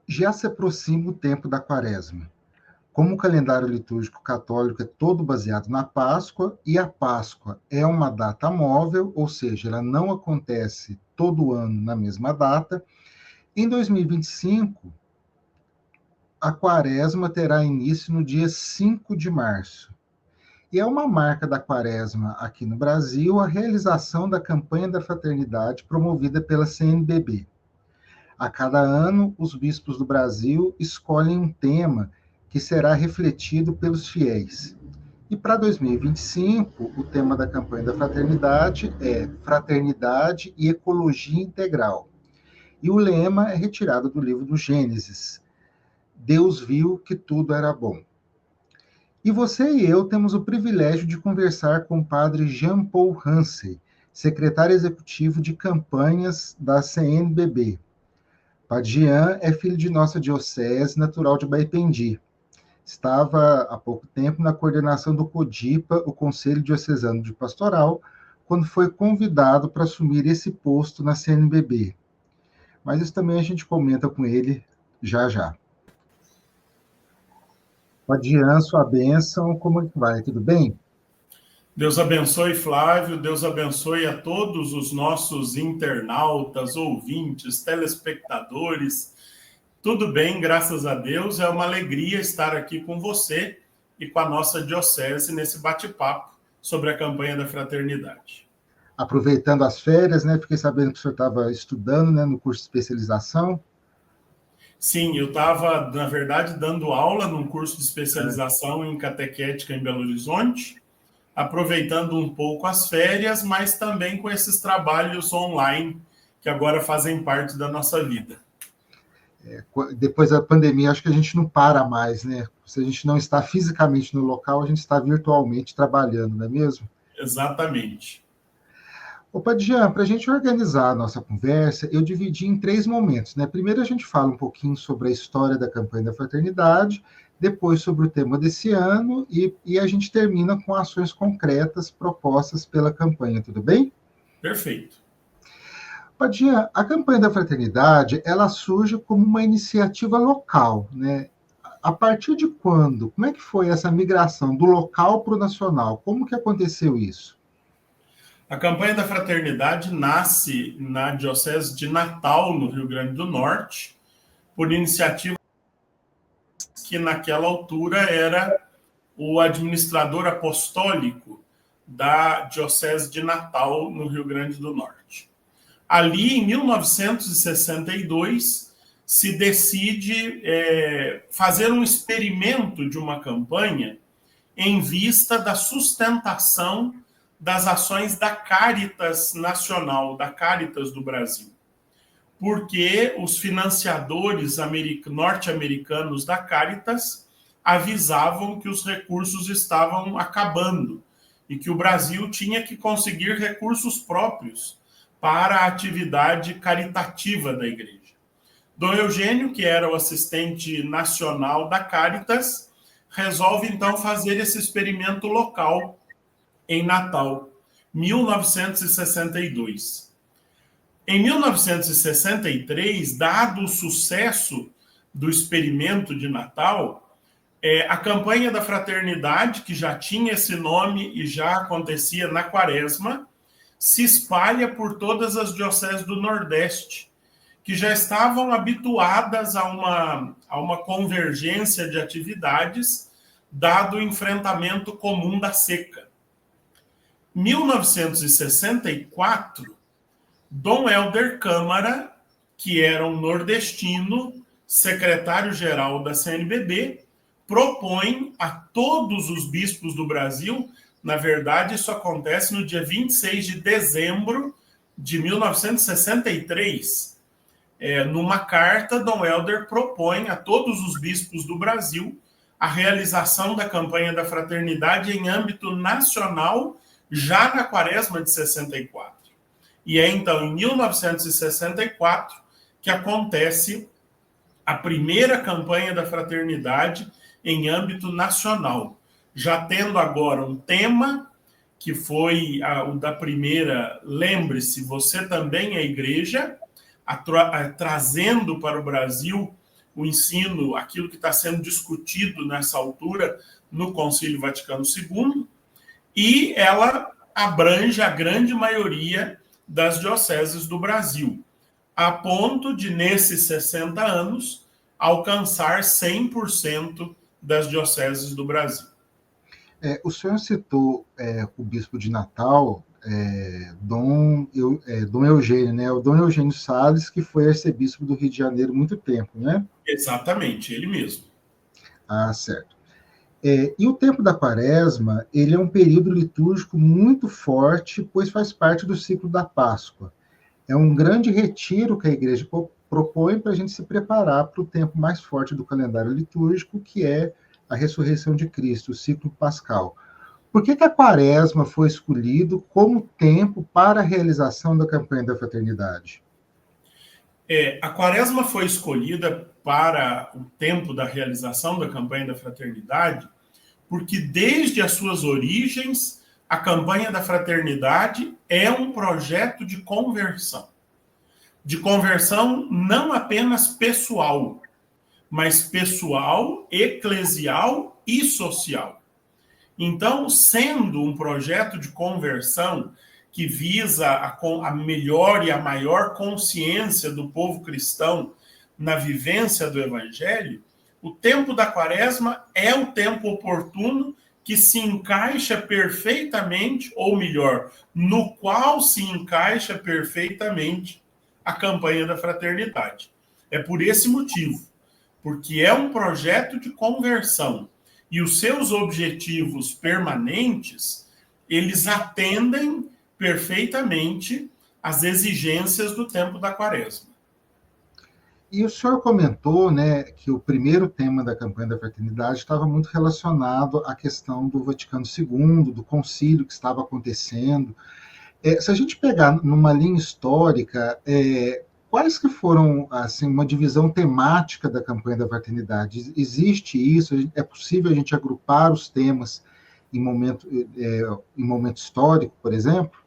Já se aproxima o tempo da Quaresma. Como o calendário litúrgico católico é todo baseado na Páscoa, e a Páscoa é uma data móvel, ou seja, ela não acontece todo ano na mesma data, em 2025, a Quaresma terá início no dia 5 de março. E é uma marca da Quaresma aqui no Brasil a realização da campanha da fraternidade promovida pela CNBB. A cada ano, os bispos do Brasil escolhem um tema que será refletido pelos fiéis. E para 2025, o tema da campanha da fraternidade é Fraternidade e Ecologia Integral. E o lema é retirado do livro do Gênesis: Deus viu que tudo era bom. E você e eu temos o privilégio de conversar com o padre Jean Paul Hansey, secretário executivo de campanhas da CNBB. Padre Jean é filho de nossa diocese, natural de Baipendi. Estava há pouco tempo na coordenação do CODIPA, o Conselho Diocesano de Pastoral, quando foi convidado para assumir esse posto na CNBB. Mas isso também a gente comenta com ele já já. Padre Jean, sua bênção, como é que vai? Tudo bem? Deus abençoe, Flávio, Deus abençoe a todos os nossos internautas, ouvintes, telespectadores. Tudo bem, graças a Deus. É uma alegria estar aqui com você e com a nossa diocese nesse bate-papo sobre a campanha da fraternidade. Aproveitando as férias, né? Fiquei sabendo que o senhor estava estudando, né, no curso de especialização. Sim, eu estava, na verdade, dando aula num curso de especialização em catequética em Belo Horizonte, aproveitando um pouco as férias, mas também com esses trabalhos online que agora fazem parte da nossa vida. Depois da pandemia, acho que a gente não para mais, né? Se a gente não está fisicamente no local, a gente está virtualmente trabalhando, não é mesmo? Exatamente. Ô, Padre Jean, para a gente organizar a nossa conversa, eu dividi em 3 momentos, né? Primeiro a gente fala um pouquinho sobre a história da campanha da fraternidade, depois sobre o tema desse ano e a gente termina com ações concretas propostas pela campanha, tudo bem? Perfeito. Padre Jean, a campanha da fraternidade, ela surge como uma iniciativa local, né? A partir de quando? Como é que foi essa migração do local para o nacional? Como que aconteceu isso? A campanha da fraternidade nasce na Diocese de Natal, no Rio Grande do Norte, por iniciativa que naquela altura era o administrador apostólico da Diocese de Natal, no Rio Grande do Norte. Ali, em 1962, se decide fazer um experimento de uma campanha em vista da sustentação das ações da Caritas Nacional, da Caritas do Brasil. Porque os financiadores norte-americanos da Caritas avisavam que os recursos estavam acabando e que o Brasil tinha que conseguir recursos próprios para a atividade caritativa da igreja. Dom Eugênio, que era o assistente nacional da Caritas, resolve então fazer esse experimento local em Natal, 1962. Em 1963, dado o sucesso do experimento de Natal, a campanha da fraternidade, que já tinha esse nome e já acontecia na Quaresma, se espalha por todas as dioceses do Nordeste, que já estavam habituadas a uma convergência de atividades, dado o enfrentamento comum da seca. Em 1964, Dom Helder Câmara, que era um nordestino, secretário-geral da CNBB, propõe a todos os bispos do Brasil, na verdade isso acontece no dia 26 de dezembro de 1963, numa carta, Dom Helder propõe a todos os bispos do Brasil a realização da campanha da fraternidade em âmbito nacional já na Quaresma de 64. E é então em 1964 que acontece a primeira campanha da fraternidade em âmbito nacional, já tendo agora um tema que foi o da primeira, lembre-se, você também é igreja, trazendo para o Brasil o ensino, aquilo que está sendo discutido nessa altura no Concílio Vaticano II, e ela abrange a grande maioria das dioceses do Brasil, a ponto de, nesses 60 anos, alcançar 100% das dioceses do Brasil. O senhor citou o bispo de Natal, Dom Eugênio, né? O Dom Eugênio Salles, que foi arcebispo do Rio de Janeiro há muito tempo, né? Exatamente, ele mesmo. Ah, certo. E o tempo da Quaresma, ele é um período litúrgico muito forte, pois faz parte do ciclo da Páscoa. É um grande retiro que a Igreja propõe para a gente se preparar para o tempo mais forte do calendário litúrgico, que é a ressurreição de Cristo, o ciclo pascal. Por que a Quaresma foi escolhido como tempo para a realização da campanha da fraternidade? A Quaresma foi escolhida para o tempo da realização da campanha da fraternidade, porque desde as suas origens, a campanha da fraternidade é um projeto de conversão. De conversão não apenas pessoal, mas pessoal, eclesial e social. Então, sendo um projeto de conversão que visa a melhor e a maior consciência do povo cristão na vivência do Evangelho, o tempo da Quaresma é o tempo oportuno que se encaixa perfeitamente, ou melhor, no qual se encaixa perfeitamente a campanha da fraternidade. É por esse motivo, porque é um projeto de conversão e os seus objetivos permanentes, eles atendem perfeitamente às exigências do tempo da Quaresma. E o senhor comentou, né, que o primeiro tema da campanha da fraternidade estava muito relacionado à questão do Vaticano II, do concílio que estava acontecendo. Se a gente pegar numa linha histórica, quais que foram, assim, uma divisão temática da campanha da fraternidade? Existe isso? É possível a gente agrupar os temas em momento histórico, por exemplo?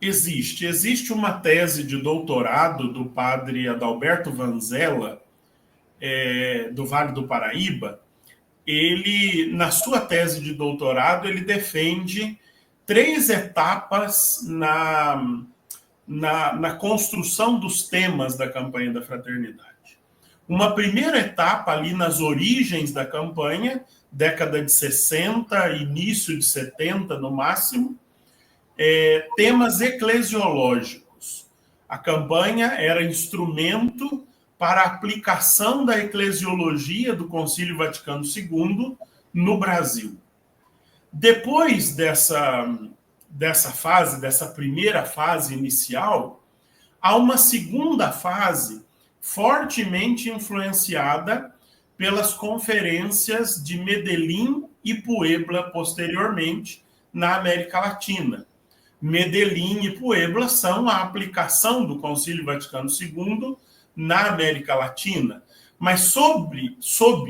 Existe uma tese de doutorado do padre Adalberto Vanzella, do Vale do Paraíba. Ele, na sua tese de doutorado, ele defende 3 etapas na construção dos temas da campanha da fraternidade. Uma primeira etapa ali nas origens da campanha, década de 60, início de 70 no máximo, temas eclesiológicos. A campanha era instrumento para a aplicação da eclesiologia do Concílio Vaticano II no Brasil. Depois dessa fase, dessa primeira fase inicial, há uma segunda fase fortemente influenciada pelas conferências de Medellín e Puebla posteriormente na América Latina. Medellín e Puebla são a aplicação do Concílio Vaticano II na América Latina. Mas sob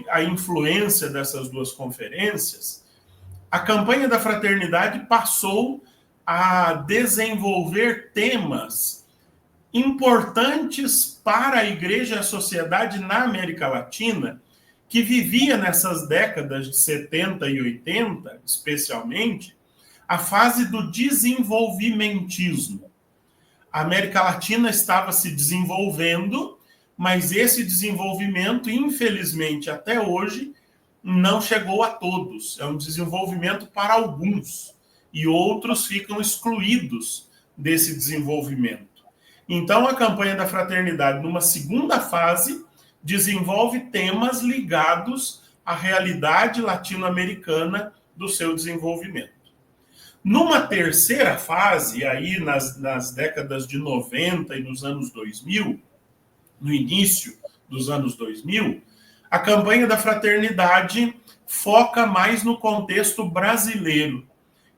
a influência dessas duas conferências, a campanha da fraternidade passou a desenvolver temas importantes para a igreja e a sociedade na América Latina, que vivia nessas décadas de 70 e 80, especialmente, a fase do desenvolvimentismo. A América Latina estava se desenvolvendo, mas esse desenvolvimento, infelizmente, até hoje, não chegou a todos. É um desenvolvimento para alguns, e outros ficam excluídos desse desenvolvimento. Então, a campanha da fraternidade, numa segunda fase, desenvolve temas ligados à realidade latino-americana do seu desenvolvimento. Numa terceira fase, aí nas décadas de 90 e nos anos 2000, no início dos anos 2000, a campanha da fraternidade foca mais no contexto brasileiro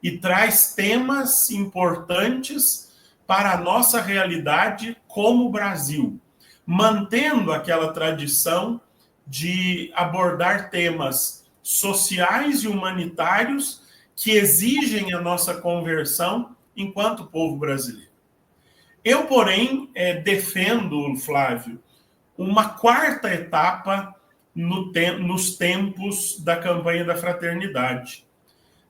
e traz temas importantes para a nossa realidade como Brasil, mantendo aquela tradição de abordar temas sociais e humanitários que exigem a nossa conversão enquanto povo brasileiro. Eu, porém, defendo, Flávio, uma quarta etapa nos tempos da campanha da fraternidade.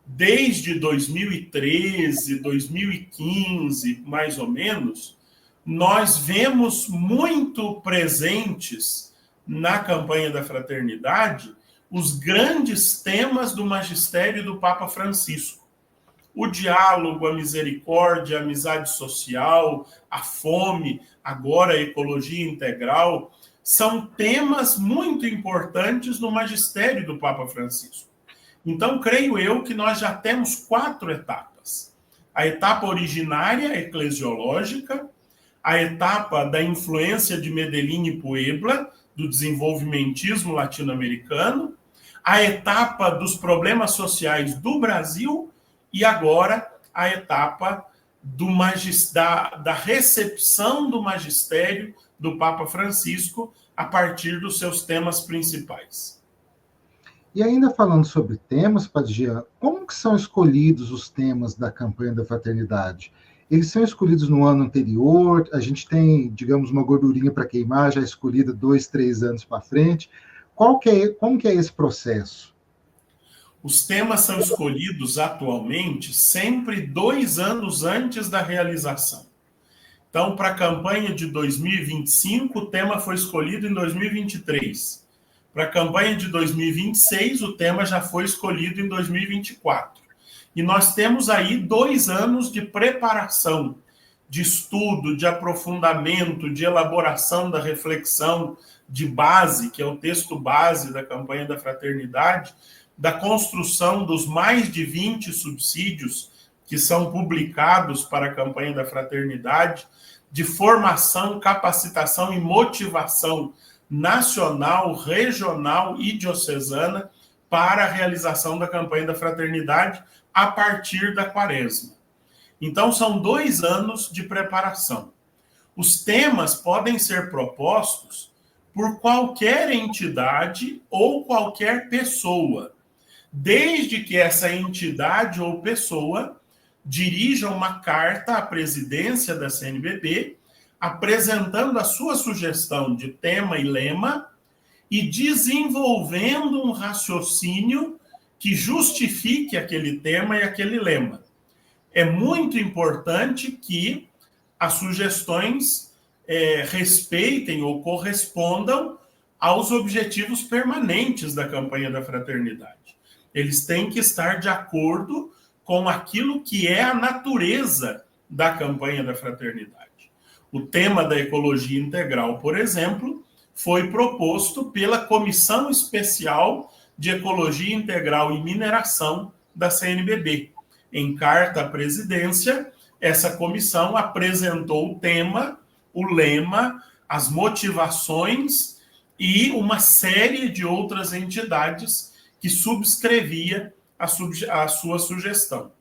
Desde 2013, 2015, mais ou menos, nós vemos muito presentes na campanha da fraternidade os grandes temas do magistério do Papa Francisco. O diálogo, a misericórdia, a amizade social, a fome, agora a ecologia integral, são temas muito importantes no magistério do Papa Francisco. Então, creio eu que nós já temos 4 etapas. A etapa originária, eclesiológica, a etapa da influência de Medellín e Puebla, do desenvolvimentismo latino-americano, a etapa dos problemas sociais do Brasil e agora a etapa da recepção do magistério do Papa Francisco a partir dos seus temas principais. E ainda falando sobre temas, Padre Jean, como que são escolhidos os temas da campanha da fraternidade? Eles são escolhidos no ano anterior, a gente tem, digamos, uma gordurinha para queimar, já escolhida 2, 3 anos para frente. Como que é esse processo? Os temas são escolhidos atualmente sempre 2 anos antes da realização. Então, para a campanha de 2025, o tema foi escolhido em 2023. Para a campanha de 2026, o tema já foi escolhido em 2024. E nós temos aí 2 anos de preparação, de estudo, de aprofundamento, de elaboração da reflexão de base, que é o texto base da campanha da fraternidade, da construção dos mais de 20 subsídios que são publicados para a campanha da fraternidade, de formação, capacitação e motivação nacional, regional e diocesana para a realização da campanha da fraternidade a partir da Quaresma. Então, são 2 anos de preparação. Os temas podem ser propostos por qualquer entidade ou qualquer pessoa, desde que essa entidade ou pessoa dirija uma carta à presidência da CNBB, apresentando a sua sugestão de tema e lema e desenvolvendo um raciocínio que justifique aquele tema e aquele lema. É muito importante que as sugestões respeitem ou correspondam aos objetivos permanentes da campanha da fraternidade. Eles têm que estar de acordo com aquilo que é a natureza da campanha da fraternidade. O tema da ecologia integral, por exemplo, foi proposto pela Comissão Especial de Ecologia Integral e Mineração da CNBB. Em carta à presidência, essa comissão apresentou o tema, o lema, as motivações e uma série de outras entidades que subscrevia a sua sugestão.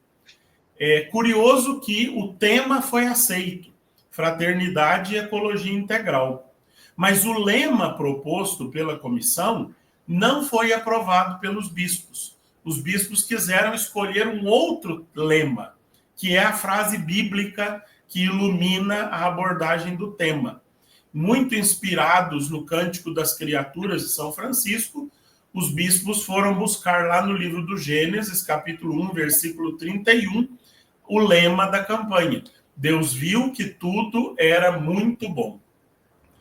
É curioso que o tema foi aceito, Fraternidade e Ecologia Integral, mas o lema proposto pela comissão não foi aprovado pelos bispos. Os bispos quiseram escolher um outro lema, que é a frase bíblica que ilumina a abordagem do tema. Muito inspirados no Cântico das Criaturas de São Francisco, os bispos foram buscar lá no livro do Gênesis, capítulo 1, versículo 31, o lema da campanha. Deus viu que tudo era muito bom.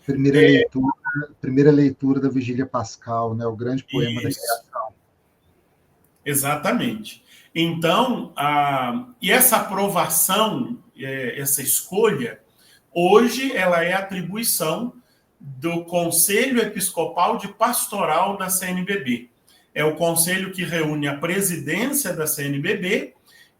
Primeira leitura da Vigília Pascal, né? O grande poema da criação. Exatamente. Então, e essa aprovação, essa escolha, hoje ela é atribuição do Conselho Episcopal de Pastoral da CNBB. É o conselho que reúne a presidência da CNBB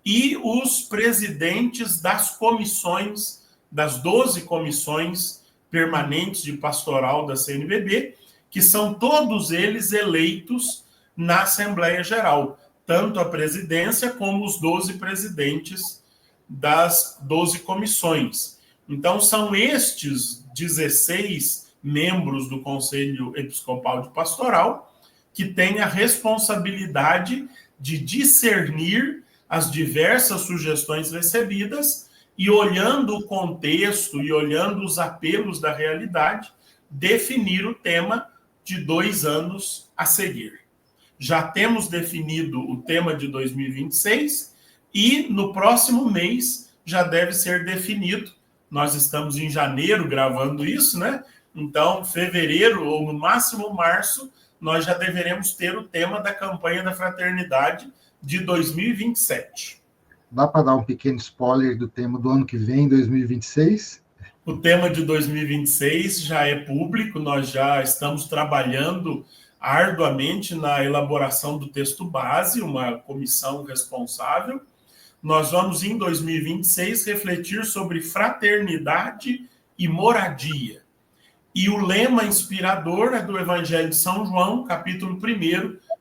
e os presidentes das comissões, das 12 comissões permanentes de pastoral da CNBB, que são todos eles eleitos na Assembleia Geral, tanto a presidência como os 12 presidentes das 12 comissões. Então, são estes 16 membros do Conselho Episcopal de Pastoral que têm a responsabilidade de discernir as diversas sugestões recebidas e, olhando o contexto e olhando os apelos da realidade, definir o tema de 2 anos a seguir. Já temos definido o tema de 2026 e no próximo mês já deve ser definido. Nós estamos em janeiro gravando isso, né? Então, fevereiro ou no máximo março, nós já deveremos ter o tema da campanha da fraternidade de 2027. Dá para dar um pequeno spoiler do tema do ano que vem, 2026? O tema de 2026 já é público, nós já estamos trabalhando arduamente na elaboração do texto base, uma comissão responsável. Nós vamos, em 2026, refletir sobre fraternidade e moradia. E o lema inspirador é do Evangelho de São João, capítulo 1,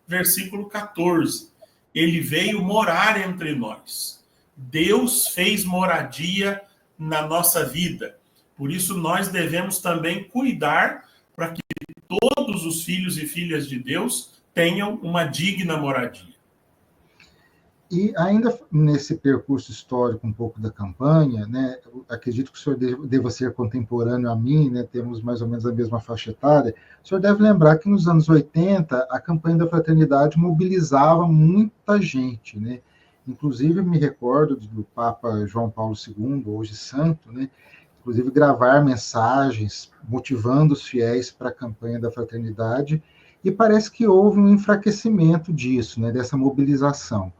versículo 14. Ele veio morar entre nós. Deus fez moradia na nossa vida. Por isso, nós devemos também cuidar para que todos os filhos e filhas de Deus tenham uma digna moradia. E ainda nesse percurso histórico um pouco da campanha, né, acredito que o senhor deva ser contemporâneo a mim, né, temos mais ou menos a mesma faixa etária, o senhor deve lembrar que nos anos 80 a campanha da fraternidade mobilizava muita gente, né? Inclusive me recordo do Papa João Paulo II, hoje santo, né, inclusive gravar mensagens motivando os fiéis para a campanha da fraternidade, e parece que houve um enfraquecimento disso, né, dessa mobilização.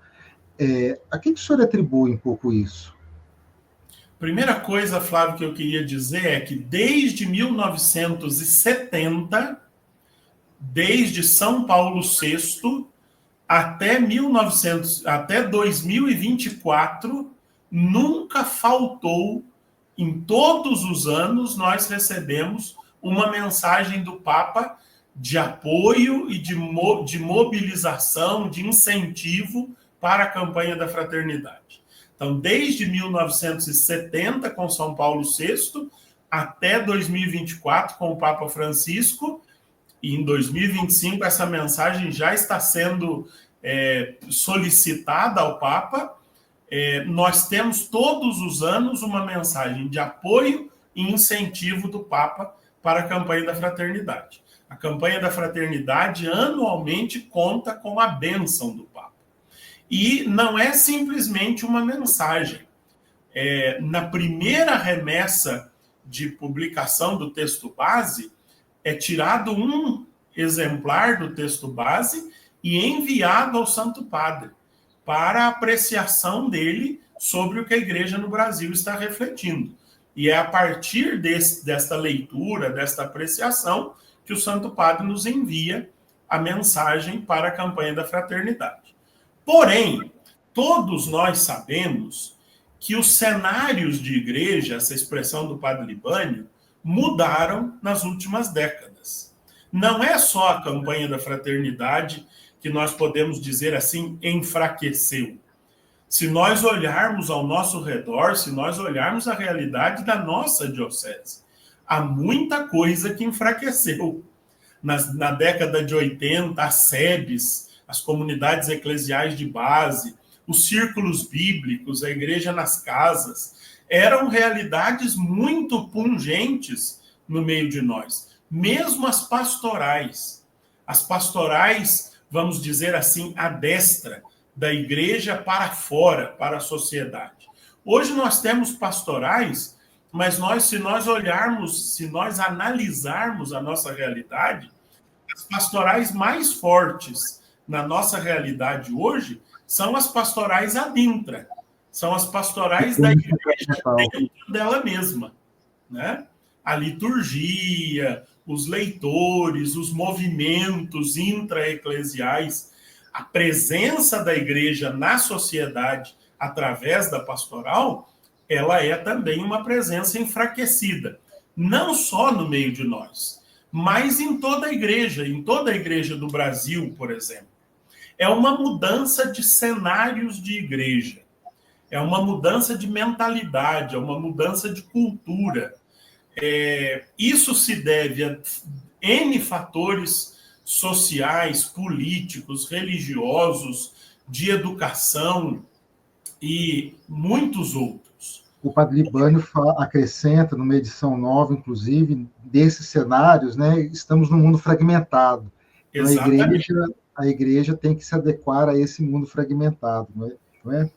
A que o senhor atribui um pouco isso? Primeira coisa, Flávio, que eu queria dizer é que desde 1970, desde São Paulo VI, até 2024, nunca faltou, em todos os anos, nós recebemos uma mensagem do Papa de apoio e de mobilização, de incentivo para a campanha da fraternidade. Então, desde 1970, com São Paulo VI, até 2024, com o Papa Francisco, e em 2025 essa mensagem já está sendo solicitada ao Papa. Nós temos todos os anos uma mensagem de apoio e incentivo do Papa para a campanha da fraternidade. A campanha da fraternidade anualmente conta com a bênção do Papa. E não é simplesmente uma mensagem. Na primeira remessa de publicação do texto base, é tirado um exemplar do texto base e enviado ao Santo Padre para a apreciação dele sobre o que a Igreja no Brasil está refletindo. E é a partir desta leitura, desta apreciação, que o Santo Padre nos envia a mensagem para a campanha da fraternidade. Porém, todos nós sabemos que os cenários de igreja, essa expressão do Padre Libânio, mudaram nas últimas décadas. Não é só a campanha da fraternidade que nós podemos dizer assim, enfraqueceu. Se nós olharmos ao nosso redor, se nós olharmos a realidade da nossa diocese, há muita coisa que enfraqueceu. Na década de 80, as SEBs, as comunidades eclesiais de base, os círculos bíblicos, a igreja nas casas, eram realidades muito pungentes no meio de nós. Mesmo as pastorais, vamos dizer assim, à destra, da igreja para fora, para a sociedade. Hoje nós temos pastorais, mas se nós olharmos, se nós analisarmos a nossa realidade, as pastorais mais fortes na nossa realidade hoje são as pastorais ad intra, são as pastorais da igreja dentro dela mesma, né? A liturgia, os leitores, os movimentos intraeclesiais, a presença da igreja na sociedade através da pastoral, ela é também uma presença enfraquecida, não só no meio de nós, mas em toda a igreja do Brasil, por exemplo. é uma mudança de cenários de igreja, é uma mudança de mentalidade, é uma mudança de cultura. Isso se deve a N fatores sociais, políticos, religiosos, de educação e muitos outros. O padre Libânio acrescenta, numa edição nova, inclusive, desses cenários, né, estamos num mundo fragmentado. Então, a igreja tem que se adequar a esse mundo fragmentado, não é?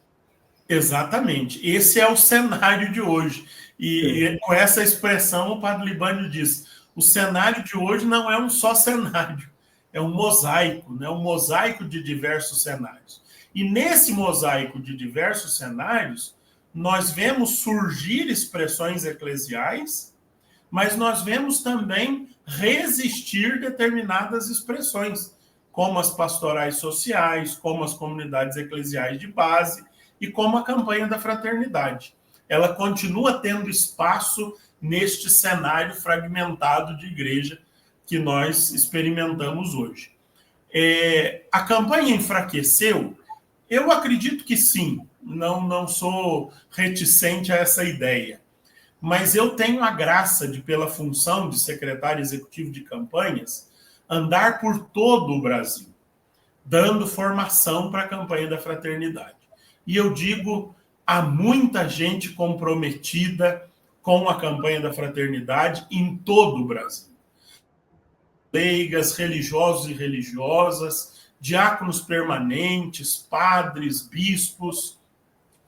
Exatamente. Esse é o cenário de hoje. E com essa expressão, o padre Libânio diz, o cenário de hoje não é um só cenário, é um mosaico, né? Um mosaico de diversos cenários. E nesse mosaico de diversos cenários, nós vemos surgir expressões eclesiais, mas nós vemos também resistir determinadas expressões, como as pastorais sociais, como as comunidades eclesiais de base e como a campanha da fraternidade. Ela continua tendo espaço neste cenário fragmentado de igreja que nós experimentamos hoje. A campanha enfraqueceu? Eu acredito que sim, não sou reticente a essa ideia. Mas eu tenho a graça de, pela função de secretário executivo de campanhas, andar por todo o Brasil, dando formação para a campanha da fraternidade. E eu digo, há muita gente comprometida com a campanha da fraternidade em todo o Brasil. Leigas, religiosos e religiosas, diáconos permanentes, padres, bispos.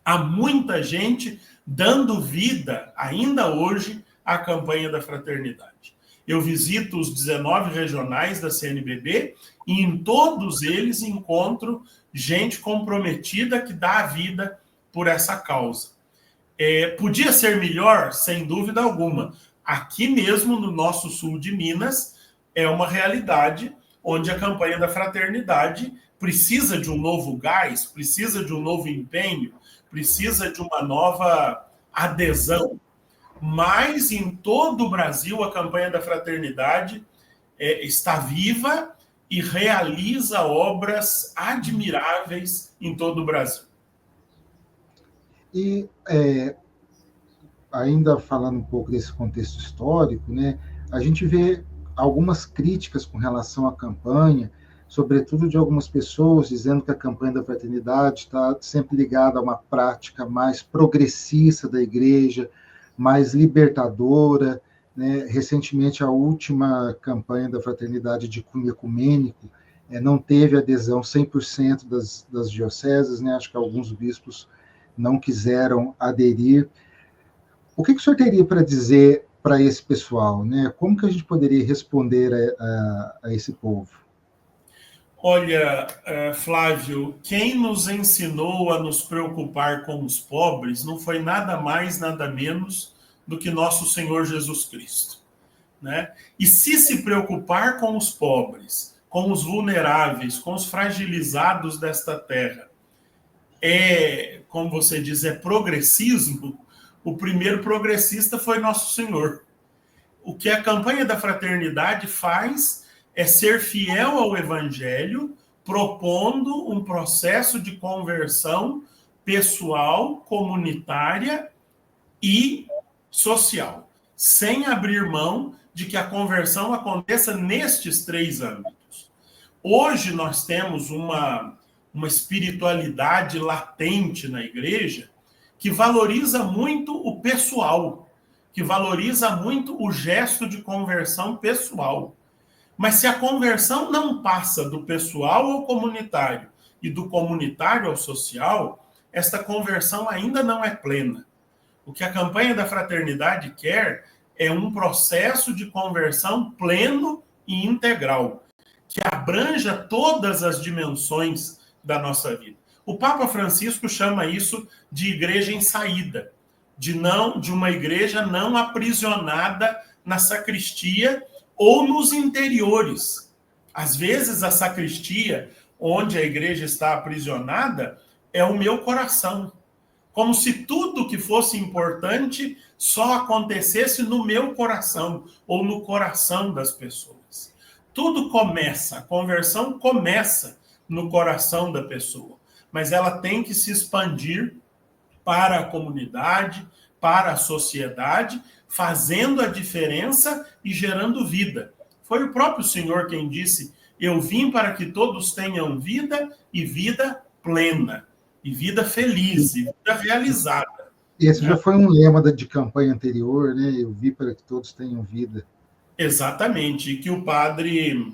Há muita gente dando vida, ainda hoje, à campanha da fraternidade. Eu visito os 19 regionais da CNBB e em todos eles encontro gente comprometida que dá a vida por essa causa. Podia ser melhor? Sem dúvida alguma. Aqui mesmo, no nosso sul de Minas, é uma realidade onde a campanha da fraternidade precisa de um novo gás, precisa de um novo empenho, precisa de uma nova adesão. Mas em todo o Brasil, a campanha da fraternidade está viva e realiza obras admiráveis em todo o Brasil. E ainda falando um pouco desse contexto histórico, né, a gente vê algumas críticas com relação à campanha, sobretudo de algumas pessoas dizendo que a campanha da fraternidade está sempre ligada a uma prática mais progressista da igreja, mais libertadora, né? Recentemente, a última campanha da fraternidade de cunho ecumênico não teve adesão 100% das dioceses, né? Acho que alguns bispos não quiseram aderir. O que o senhor teria para dizer para esse pessoal, né? Como que a gente poderia responder a esse povo? Olha, Flávio, quem nos ensinou a nos preocupar com os pobres não foi nada mais, nada menos do que nosso Senhor Jesus Cristo, né? E se preocupar com os pobres, com os vulneráveis, com os fragilizados desta terra, como você diz, progressismo, o primeiro progressista foi nosso Senhor. O que a campanha da fraternidade faz é ser fiel ao Evangelho, propondo um processo de conversão pessoal, comunitária e social, sem abrir mão de que a conversão aconteça nestes 3 âmbitos. Hoje nós temos uma espiritualidade latente na igreja que valoriza muito o pessoal, que valoriza muito o gesto de conversão pessoal. Mas se a conversão não passa do pessoal ao comunitário e do comunitário ao social, esta conversão ainda não é plena. O que a campanha da fraternidade quer é um processo de conversão pleno e integral, que abranja todas as dimensões da nossa vida. O Papa Francisco chama isso de igreja em saída, de uma igreja não aprisionada na sacristia ou nos interiores. Às vezes, a sacristia, onde a igreja está aprisionada, é o meu coração. Como se tudo que fosse importante só acontecesse no meu coração ou no coração das pessoas. Tudo começa, a conversão começa no coração da pessoa, mas ela tem que se expandir para a comunidade, para a sociedade, fazendo a diferença e gerando vida. Foi o próprio Senhor quem disse: eu vim para que todos tenham vida e vida plena, e vida feliz, e vida realizada. Esse já foi um lema de campanha anterior, né? Eu vim para que todos tenham vida. Exatamente, e que o padre,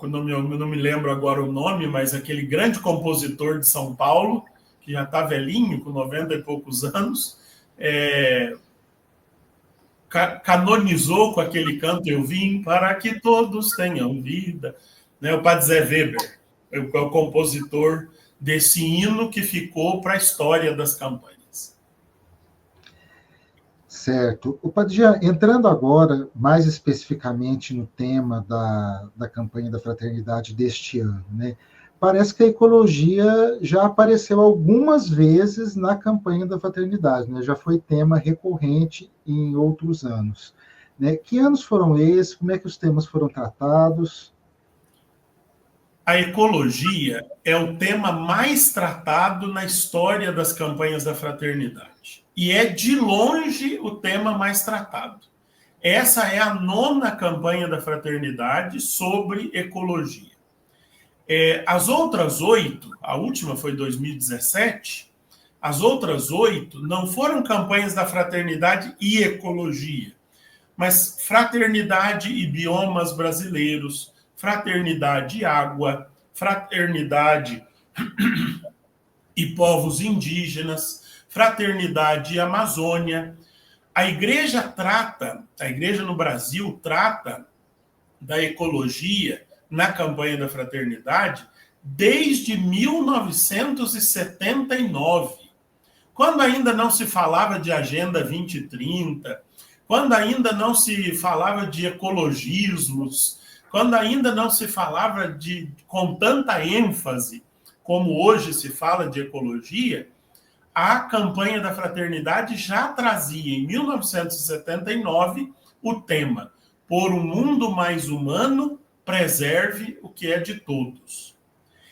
não me lembro agora o nome, mas aquele grande compositor de São Paulo, que já está velhinho, com 90 e poucos anos, canonizou com aquele canto: eu vim para que todos tenham vida. Né? O padre Zé Weber é o compositor desse hino que ficou para a história das campanhas. Certo. O padre Jean, entrando agora mais especificamente no tema da campanha da fraternidade deste ano, né? Parece que a ecologia já apareceu algumas vezes na campanha da fraternidade, né? Já foi tema recorrente em outros anos. Né? Que anos foram esses? Como é que os temas foram tratados? A ecologia é o tema mais tratado na história das campanhas da fraternidade. E é, de longe, o tema mais tratado. Essa é a 9ª campanha da fraternidade sobre ecologia. As outras 8, a última foi em 2017, as outras 8 não foram campanhas da fraternidade e ecologia, mas fraternidade e biomas brasileiros, fraternidade e água, fraternidade e povos indígenas, fraternidade e Amazônia. A igreja no Brasil trata da ecologia na campanha da fraternidade desde 1979, quando ainda não se falava de Agenda 2030, quando ainda não se falava de ecologismos, quando ainda não se falava com tanta ênfase como hoje se fala de ecologia. A campanha da fraternidade já trazia, em 1979, o tema: por um mundo mais humano, preserve o que é de todos.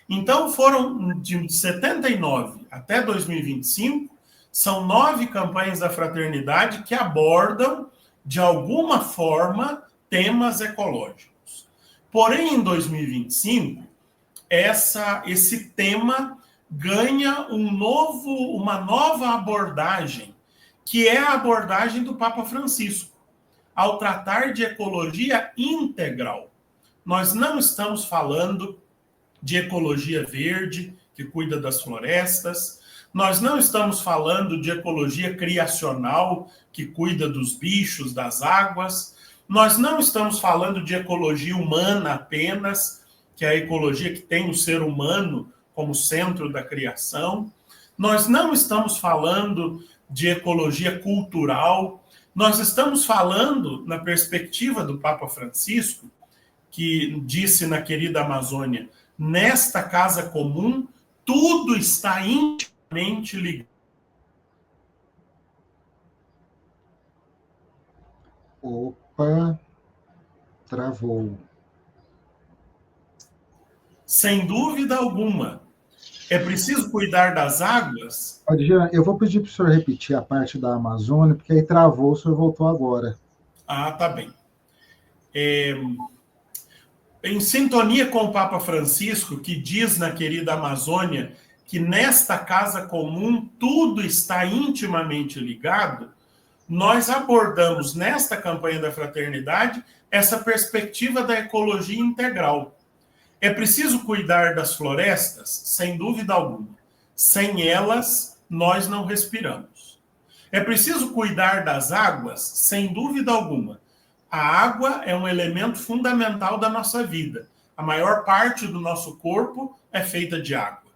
Então, foram de 79 até 2025, são 9 campanhas da fraternidade que abordam, de alguma forma, temas ecológicos. Porém, em 2025, esse tema ganha uma nova abordagem, que é a abordagem do Papa Francisco, ao tratar de ecologia integral. Nós não estamos falando de ecologia verde, que cuida das florestas, nós não estamos falando de ecologia criacional, que cuida dos bichos, das águas, nós não estamos falando de ecologia humana apenas, que é a ecologia que tem o ser humano como centro da criação. Nós não estamos falando de ecologia cultural, nós estamos falando, na perspectiva do Papa Francisco, que disse na querida Amazônia: nesta casa comum, tudo está intimamente ligado. Opa, travou. Sem dúvida alguma. É preciso cuidar das águas? Jean, eu vou pedir para o senhor repetir a parte da Amazônia, porque aí travou, o senhor voltou agora. Ah, tá bem. Em sintonia com o Papa Francisco, que diz na querida Amazônia que nesta casa comum tudo está intimamente ligado, nós abordamos nesta campanha da fraternidade essa perspectiva da ecologia integral. É preciso cuidar das florestas? Sem dúvida alguma. Sem elas, nós não respiramos. É preciso cuidar das águas? Sem dúvida alguma. A água é um elemento fundamental da nossa vida. A maior parte do nosso corpo é feita de água.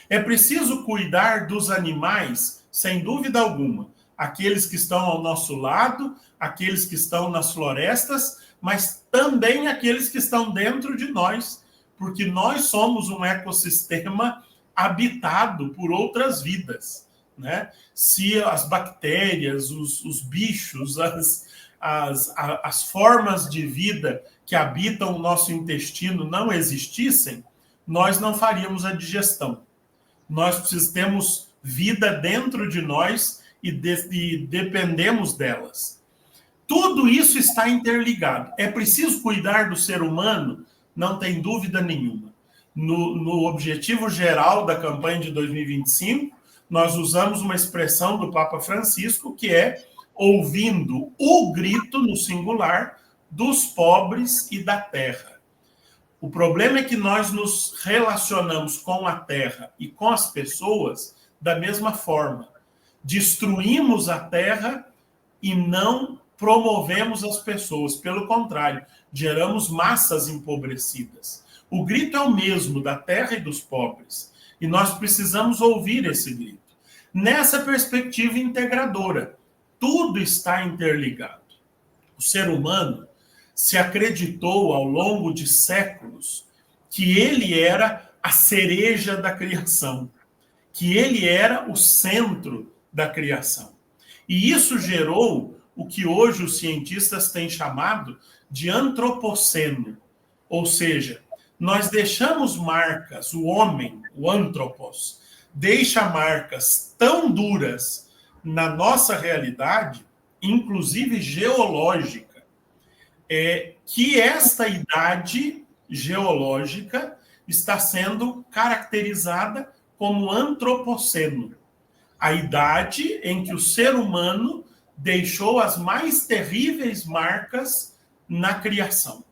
É preciso cuidar dos animais? Sem dúvida alguma. Aqueles que estão ao nosso lado, aqueles que estão nas florestas, mas também aqueles que estão dentro de nós, porque nós somos um ecossistema habitado por outras vidas, né? Se as bactérias, os bichos, as formas de vida que habitam o nosso intestino não existissem, nós não faríamos a digestão. Nós temos vida dentro de nós e dependemos delas. Tudo isso está interligado. É preciso cuidar do ser humano? Não tem dúvida nenhuma. No objetivo geral da campanha de 2025, nós usamos uma expressão do Papa Francisco, que é ouvindo o grito, no singular, dos pobres e da terra. O problema é que nós nos relacionamos com a terra e com as pessoas da mesma forma. Destruímos a terra e não promovemos as pessoas. Pelo contrário, geramos massas empobrecidas. O grito é o mesmo da terra e dos pobres. E nós precisamos ouvir esse grito. Nessa perspectiva integradora, tudo está interligado. O ser humano se acreditou ao longo de séculos que ele era a cereja da criação, que ele era o centro da criação. E isso gerou o que hoje os cientistas têm chamado de antropoceno, ou seja, nós deixamos marcas, o homem, o antropos, deixa marcas tão duras na nossa realidade, inclusive geológica, que esta idade geológica está sendo caracterizada como antropoceno, a idade em que o ser humano deixou as mais terríveis marcas na criação.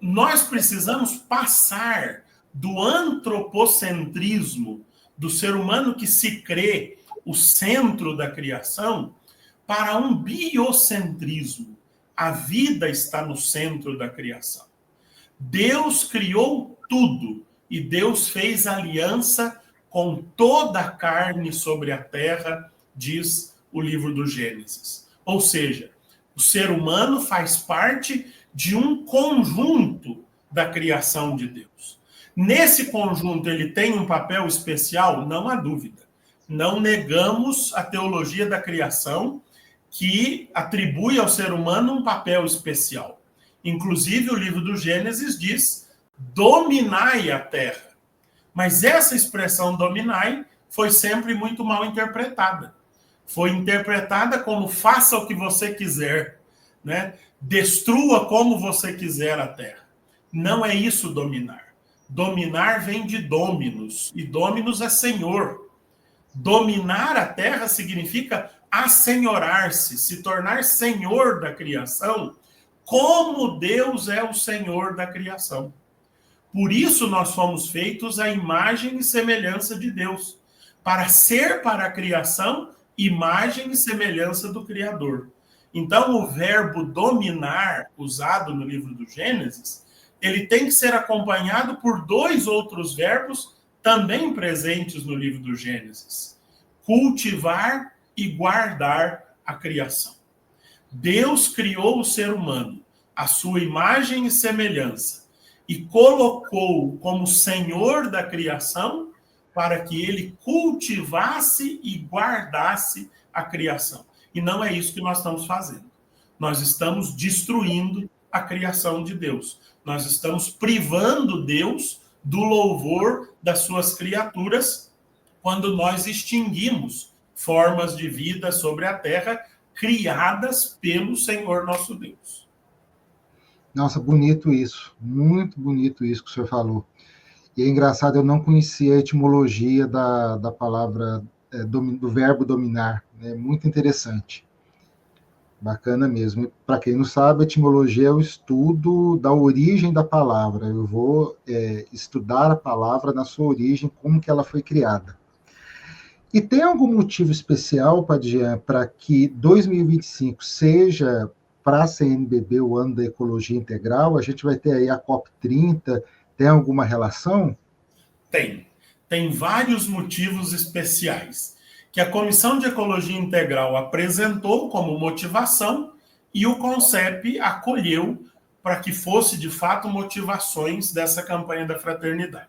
Nós precisamos passar do antropocentrismo, do ser humano que se crê o centro da criação, para um biocentrismo. A vida está no centro da criação. Deus criou tudo e Deus fez aliança com toda a carne sobre a terra, diz o livro do Gênesis. Ou seja, o ser humano faz parte de um conjunto da criação de Deus. Nesse conjunto ele tem um papel especial? Não há dúvida. Não negamos a teologia da criação, que atribui ao ser humano um papel especial. Inclusive, o livro do Gênesis diz: dominai a terra. Mas essa expressão dominai foi sempre muito mal interpretada. Foi interpretada como faça o que você quiser, né? Destrua como você quiser a terra. Não é isso dominar. Dominar vem de dominus, e dominus é senhor. Dominar a terra significa assenhorar-se, se tornar senhor da criação, como Deus é o senhor da criação. Por isso nós fomos feitos à imagem e semelhança de Deus, para ser para a criação imagem e semelhança do Criador. Então, o verbo dominar, usado no livro do Gênesis, ele tem que ser acompanhado por dois outros verbos também presentes no livro do Gênesis: cultivar e guardar a criação. Deus criou o ser humano, à sua imagem e semelhança, e colocou como senhor da criação para que ele cultivasse e guardasse a criação. E não é isso que nós estamos fazendo. Nós estamos destruindo a criação de Deus. Nós estamos privando Deus do louvor das suas criaturas quando nós extinguimos formas de vida sobre a terra criadas pelo Senhor nosso Deus. Nossa, bonito isso. Muito bonito isso que o senhor falou. E é engraçado, eu não conhecia a etimologia da palavra, do verbo dominar. É muito interessante. Bacana mesmo. Para quem não sabe, a etimologia é o estudo da origem da palavra. Eu vou estudar a palavra na sua origem, como que ela foi criada. E tem algum motivo especial, Padian, para que 2025 seja, para a CNBB, o ano da ecologia integral? A gente vai ter aí a COP30, tem alguma relação? Tem vários motivos especiais que a Comissão de Ecologia Integral apresentou como motivação e o CONCEP acolheu para que fosse, de fato, motivações dessa campanha da fraternidade.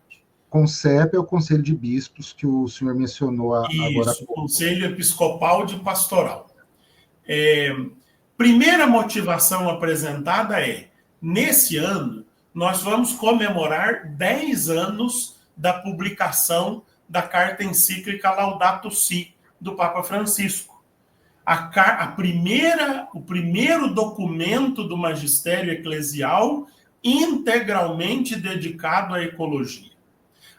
CONCEP é o Conselho de Bispos que o senhor mencionou agora. Isso, Conselho Episcopal de Pastoral. Primeira motivação apresentada nesse ano, nós vamos comemorar 10 anos da publicação da carta encíclica Laudato Si, do Papa Francisco. O primeiro documento do magistério eclesial integralmente dedicado à ecologia.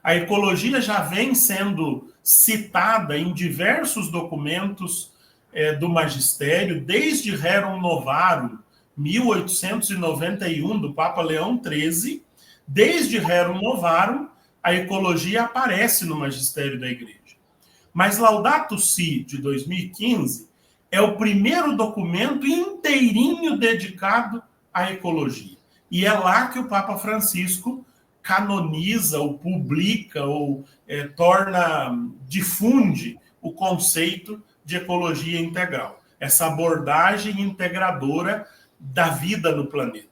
A ecologia já vem sendo citada em diversos documentos do magistério, desde Rerum Novarum, 1891, do Papa Leão XIII. Desde Rerum Novarum, a ecologia aparece no magistério da Igreja. Mas Laudato Si, de 2015, é o primeiro documento inteirinho dedicado à ecologia. E é lá que o Papa Francisco canoniza, ou publica, ou difunde o conceito de ecologia integral. Essa abordagem integradora da vida no planeta.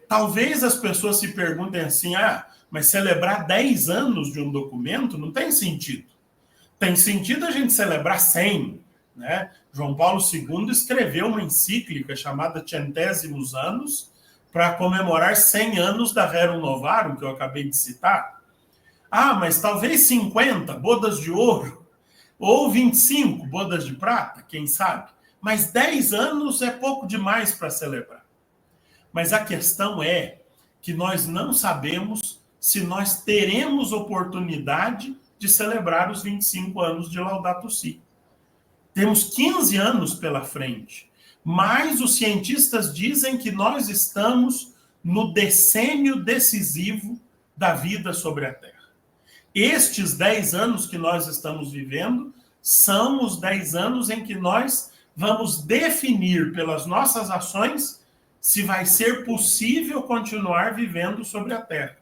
Talvez as pessoas se perguntem assim, mas celebrar 10 anos de um documento não tem sentido. Tem sentido a gente celebrar 100, né? João Paulo II escreveu uma encíclica chamada Centésimos Anos para comemorar 100 anos da Rerum Novarum, que eu acabei de citar. Mas talvez 50, bodas de ouro, ou 25, bodas de prata, quem sabe? Mas 10 anos é pouco demais para celebrar. Mas a questão é que nós não sabemos se nós teremos oportunidade de celebrar os 25 anos de Laudato Si. Temos 15 anos pela frente, mas os cientistas dizem que nós estamos no decênio decisivo da vida sobre a Terra. Estes 10 anos que nós estamos vivendo são os 10 anos em que nós vamos definir pelas nossas ações se vai ser possível continuar vivendo sobre a Terra.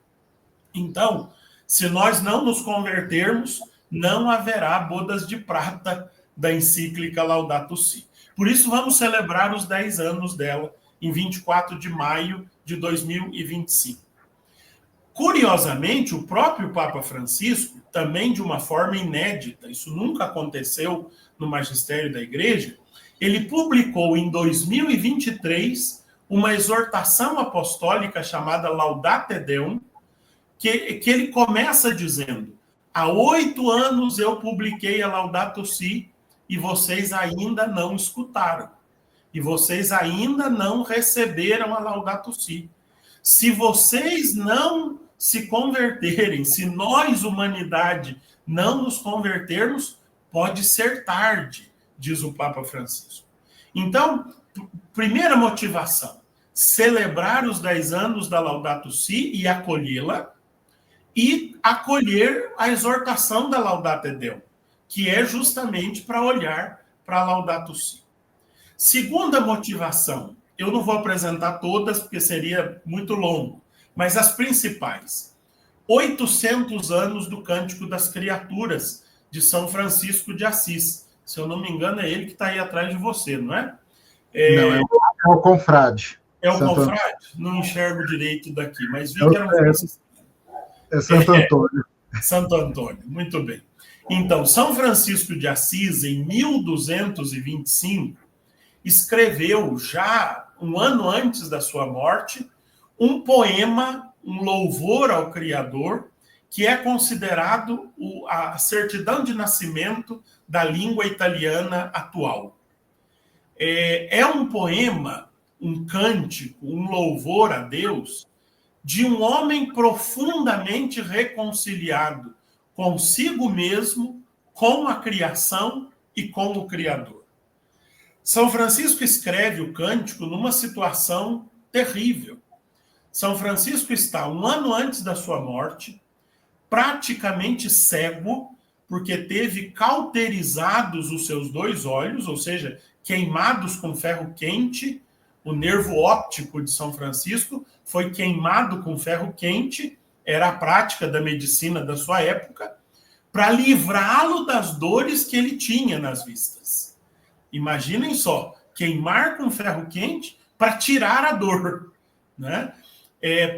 Então, se nós não nos convertermos, não haverá bodas de prata da encíclica Laudato Si. Por isso, vamos celebrar os 10 anos dela em 24 de maio de 2025. Curiosamente, o próprio Papa Francisco, também de uma forma inédita, isso nunca aconteceu no magistério da Igreja, ele publicou em 2023 uma exortação apostólica chamada Laudate Deum, que ele começa dizendo: há 8 anos eu publiquei a Laudato Si e vocês ainda não escutaram. E vocês ainda não receberam a Laudato Si. Se vocês não se converterem, se nós, humanidade, não nos convertermos, pode ser tarde, diz o Papa Francisco. Então, primeira motivação, celebrar os 10 anos da Laudato Si e acolhê-la, e acolher a exortação da Laudate Deum, que é justamente para olhar para a Laudato Si. Segunda motivação, eu não vou apresentar todas, porque seria muito longo, mas as principais. 800 anos do Cântico das Criaturas, de São Francisco de Assis. Se eu não me engano, é ele que está aí atrás de você, não é? Não, é o confrade. É o confrade? Não enxergo direito daqui, mas vi que era um franciscano. É Santo Antônio. Santo Antônio, muito bem. Então, São Francisco de Assis, em 1225, escreveu, já um ano antes da sua morte, um poema, um louvor ao Criador, que é considerado a certidão de nascimento da língua italiana atual. É um poema, um cântico, um louvor a Deus, de um homem profundamente reconciliado consigo mesmo, com a criação e com o Criador. São Francisco escreve o cântico numa situação terrível. São Francisco está um ano antes da sua morte, praticamente cego, porque teve cauterizados os seus 2 olhos, ou seja, queimados com ferro quente. O nervo óptico de São Francisco foi queimado com ferro quente, era a prática da medicina da sua época, para livrá-lo das dores que ele tinha nas vistas. Imaginem só, queimar com ferro quente para tirar a dor, né?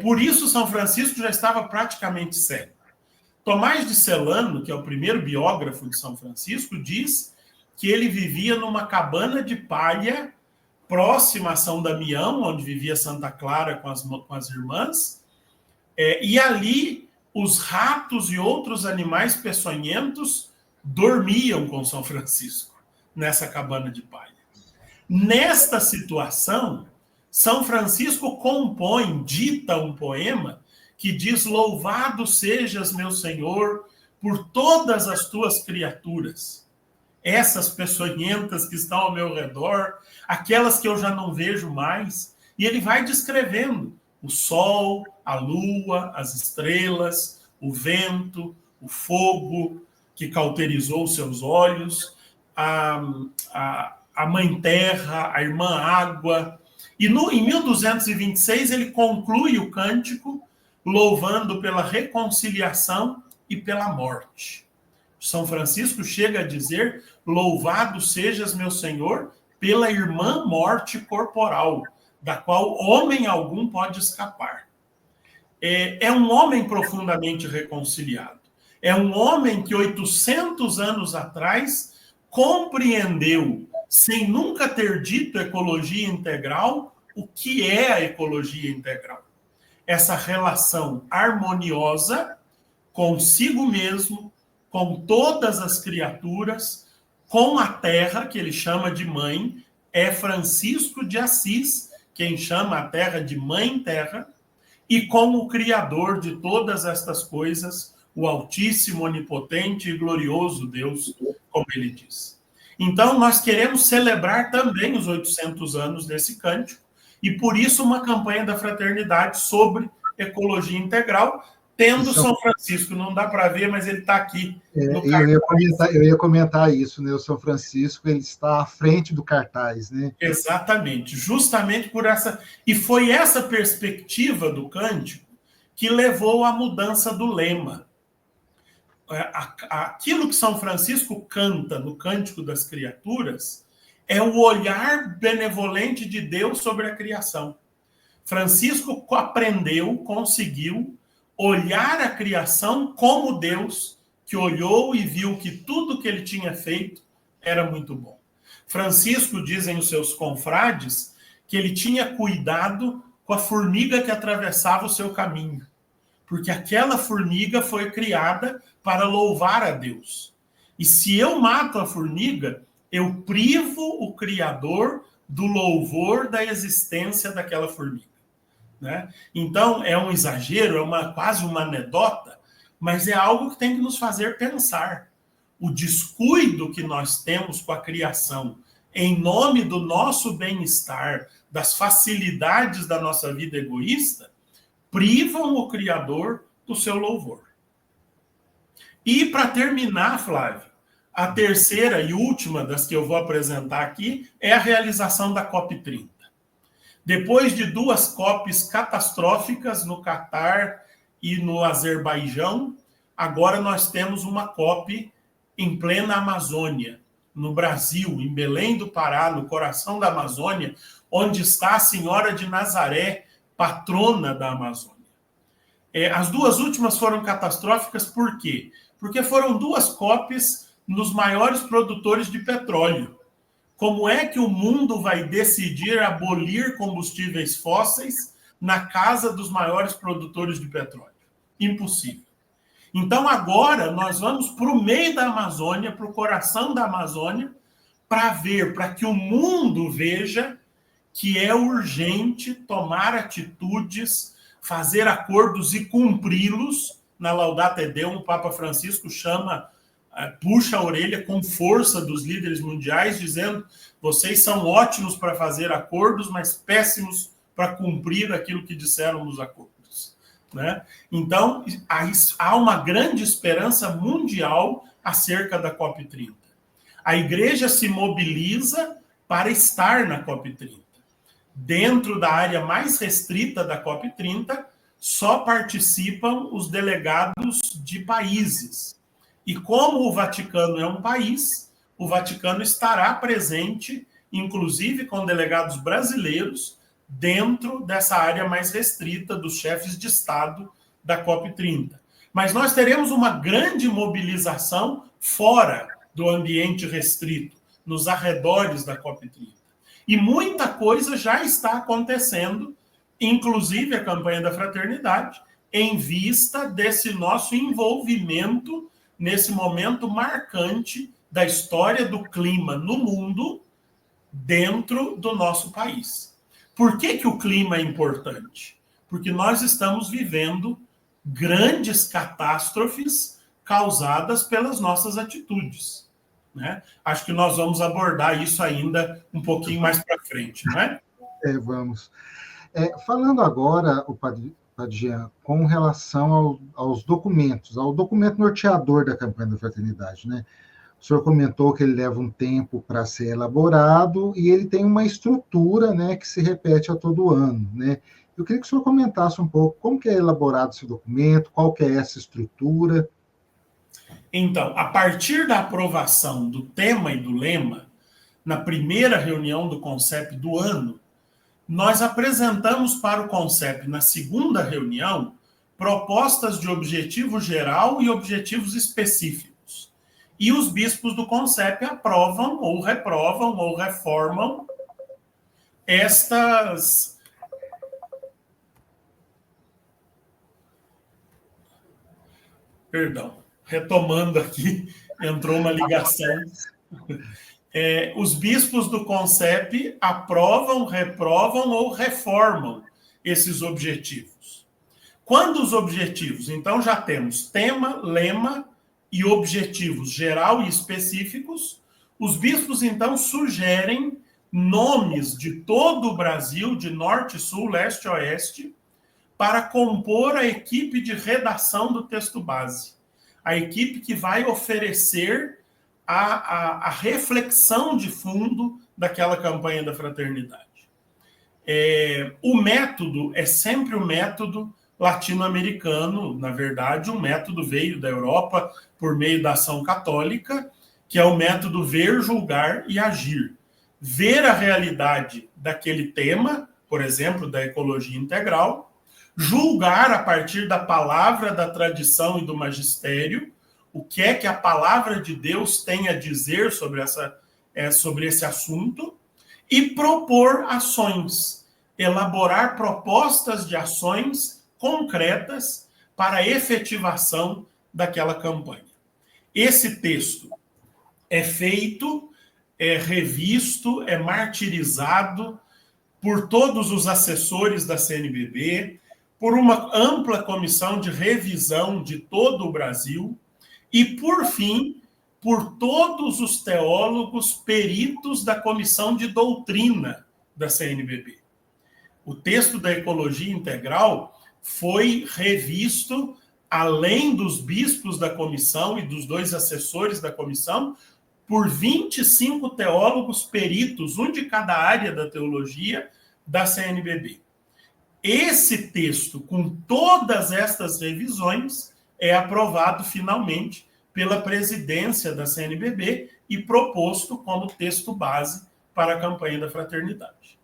Por isso São Francisco já estava praticamente cego. Tomás de Celano, que é o primeiro biógrafo de São Francisco, diz que ele vivia numa cabana de palha próxima a São Damião, onde vivia Santa Clara com as irmãs, e ali os ratos e outros animais peçonhentos dormiam com São Francisco, nessa cabana de palha. Nesta situação, São Francisco dita um poema que diz: louvado sejas, meu Senhor, por todas as tuas criaturas, essas peçonhentas que estão ao meu redor, aquelas que eu já não vejo mais. E ele vai descrevendo o sol, a lua, as estrelas, o vento, o fogo que cauterizou seus olhos, a mãe terra, a irmã água. E em 1226 ele conclui o cântico louvando pela reconciliação e pela morte. São Francisco chega a dizer: louvado sejas, meu Senhor, pela irmã morte corporal, da qual homem algum pode escapar. É um homem profundamente reconciliado. É um homem que 800 anos atrás compreendeu, sem nunca ter dito ecologia integral, o que é a ecologia integral. Essa relação harmoniosa consigo mesmo, com todas as criaturas, com a terra, que ele chama de mãe. É Francisco de Assis quem chama a terra de mãe terra, e com o Criador de todas estas coisas, o Altíssimo, Onipotente e Glorioso Deus, como ele diz. Então, nós queremos celebrar também os 800 anos desse cântico, e por isso uma campanha da Fraternidade sobre ecologia integral, tendo São Francisco, não dá para ver, mas ele está aqui. Eu ia comentar isso, né? O São Francisco, ele está à frente do cartaz, né? Exatamente, justamente por essa... E foi essa perspectiva do cântico que levou à mudança do lema. Aquilo que São Francisco canta no Cântico das Criaturas é o olhar benevolente de Deus sobre a criação. Francisco aprendeu, conseguiu olhar a criação como Deus, que olhou e viu que tudo que ele tinha feito era muito bom. Francisco, dizem os seus confrades, que ele tinha cuidado com a formiga que atravessava o seu caminho, porque aquela formiga foi criada para louvar a Deus. E se eu mato a formiga, eu privo o Criador do louvor da existência daquela formiga. Né? Então, é um exagero, quase uma anedota, mas é algo que tem que nos fazer pensar. O descuido que nós temos com a criação, em nome do nosso bem-estar, das facilidades da nossa vida egoísta, privam o Criador do seu louvor. E, para terminar, Flávio, a terceira e última das que eu vou apresentar aqui é a realização da COP30. Depois de 2 COPs catastróficas no Catar e no Azerbaijão, agora nós temos uma COP em plena Amazônia, no Brasil, em Belém do Pará, no coração da Amazônia, onde está a Senhora de Nazaré, patrona da Amazônia. As 2 últimas foram catastróficas por quê? Porque foram 2 COPs nos maiores produtores de petróleo. Como é que o mundo vai decidir abolir combustíveis fósseis na casa dos maiores produtores de petróleo? Impossível. Então, agora, nós vamos para o meio da Amazônia, para o coração da Amazônia, para que o mundo veja que é urgente tomar atitudes, fazer acordos e cumpri-los. Na Laudato Deum, o Papa Francisco puxa a orelha com força dos líderes mundiais, dizendo: vocês são ótimos para fazer acordos, mas péssimos para cumprir aquilo que disseram nos acordos. Né? Então, há uma grande esperança mundial acerca da COP30. A Igreja se mobiliza para estar na COP30. Dentro da área mais restrita da COP30, só participam os delegados de países. E como o Vaticano é um país, o Vaticano estará presente, inclusive com delegados brasileiros, dentro dessa área mais restrita dos chefes de Estado da COP30. Mas nós teremos uma grande mobilização fora do ambiente restrito, nos arredores da COP30. E muita coisa já está acontecendo, inclusive a campanha da fraternidade, em vista desse nosso envolvimento nesse momento marcante da história do clima no mundo dentro do nosso país. Por que o clima é importante? Porque nós estamos vivendo grandes catástrofes causadas pelas nossas atitudes, né? Acho que nós vamos abordar isso ainda um pouquinho mais para frente, não é? Vamos. Falando agora, o Padre Jean, com relação aos documentos, ao documento norteador da campanha da fraternidade, né? O senhor comentou que ele leva um tempo para ser elaborado e ele tem uma estrutura, né, que se repete a todo ano, né? Eu queria que o senhor comentasse um pouco como que é elaborado esse documento, qual que é essa estrutura. Então, a partir da aprovação do tema e do lema, na primeira reunião do CONCEP do ano, nós apresentamos para o CONCEP, na segunda reunião, propostas de objetivo geral e objetivos específicos. E os bispos do CONCEP aprovam, ou reprovam, ou reformam estas... Perdão, retomando aqui, entrou uma ligação. Os bispos do CONCEP aprovam, reprovam ou reformam esses objetivos. Quando os objetivos, então já temos tema, lema e objetivos geral e específicos, os bispos então sugerem nomes de todo o Brasil, de norte, sul, leste, oeste, para compor a equipe de redação do texto base. A equipe que vai oferecer a reflexão de fundo daquela campanha da fraternidade. O método é sempre o método latino-americano, na verdade, o método veio da Europa por meio da ação católica, que é o método ver, julgar e agir. Ver a realidade daquele tema, por exemplo, da ecologia integral, julgar a partir da palavra, da tradição e do magistério, o que é que a palavra de Deus tem a dizer sobre esse assunto, e propor ações, elaborar propostas de ações concretas para a efetivação daquela campanha. Esse texto é feito, é revisto, é martirizado por todos os assessores da CNBB, por uma ampla comissão de revisão de todo o Brasil e, por fim, por todos os teólogos peritos da Comissão de Doutrina da CNBB. O texto da Ecologia Integral foi revisto, além dos bispos da comissão e dos 2 assessores da comissão, por 25 teólogos peritos, um de cada área da teologia da CNBB. Esse texto, com todas estas revisões, é aprovado finalmente pela presidência da CNBB e proposto como texto base para a campanha da fraternidade.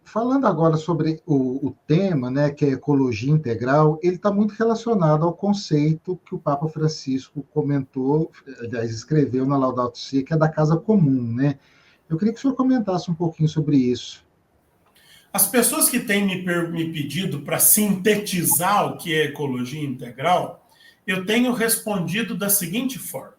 Falando agora sobre o tema, né, que é ecologia integral, ele está muito relacionado ao conceito que o Papa Francisco comentou, aliás, escreveu na Laudato Si, que é da casa comum, né? Eu queria que o senhor comentasse um pouquinho sobre isso. As pessoas que têm me pedido para sintetizar o que é ecologia integral, eu tenho respondido da seguinte forma: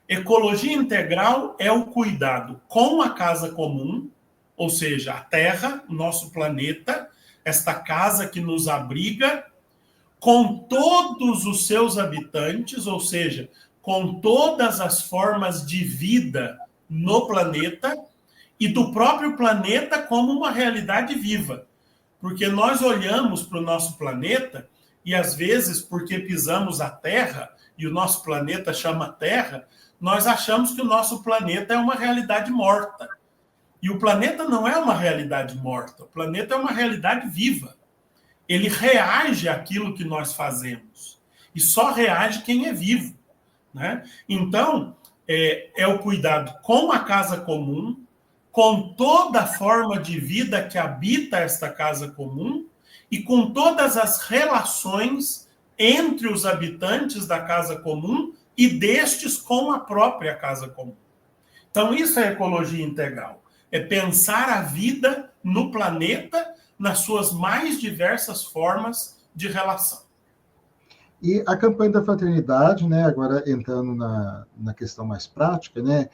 ecologia integral é o cuidado com a casa comum, ou seja, a Terra, o nosso planeta, esta casa que nos abriga, com todos os seus habitantes, ou seja, com todas as formas de vida no planeta, e do próprio planeta como uma realidade viva. Porque nós olhamos para o nosso planeta e, às vezes, porque pisamos a Terra, e o nosso planeta chama Terra, nós achamos que o nosso planeta é uma realidade morta. E o planeta não é uma realidade morta, o planeta é uma realidade viva. Ele reage àquilo que nós fazemos. E só reage quem é vivo, né? Então, é o cuidado com a casa comum, com toda a forma de vida que habita esta casa comum e com todas as relações entre os habitantes da casa comum e destes com a própria casa comum. Então, isso é ecologia integral. é pensar a vida no planeta nas suas mais diversas formas de relação. E a campanha da fraternidade, né, agora entrando na questão mais prática, né,